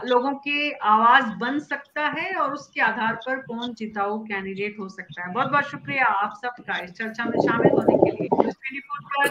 [SPEAKER 1] लोगों की आवाज बन सकता है और उसके आधार पर कौन जिताऊ कैंडिडेट हो सकता है। बहुत बहुत शुक्रिया आप सबका इस चर्चा में शामिल होने के लिए। न्यूज़ 24 पर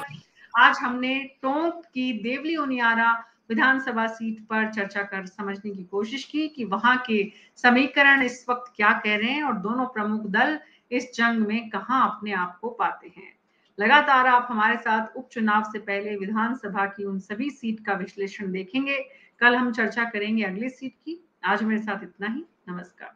[SPEAKER 1] आज हमने टोंक की देवली उनियारा विधानसभा सीट पर चर्चा कर समझने की कोशिश की कि वहां के समीकरण इस वक्त क्या कह रहे हैं और दोनों प्रमुख दल इस जंग में कहां अपने आप को पाते हैं। लगातार आप हमारे साथ उपचुनाव से पहले विधानसभा की उन सभी सीट का विश्लेषण देखेंगे। कल हम चर्चा करेंगे अगली सीट की। आज मेरे साथ इतना ही। नमस्कार।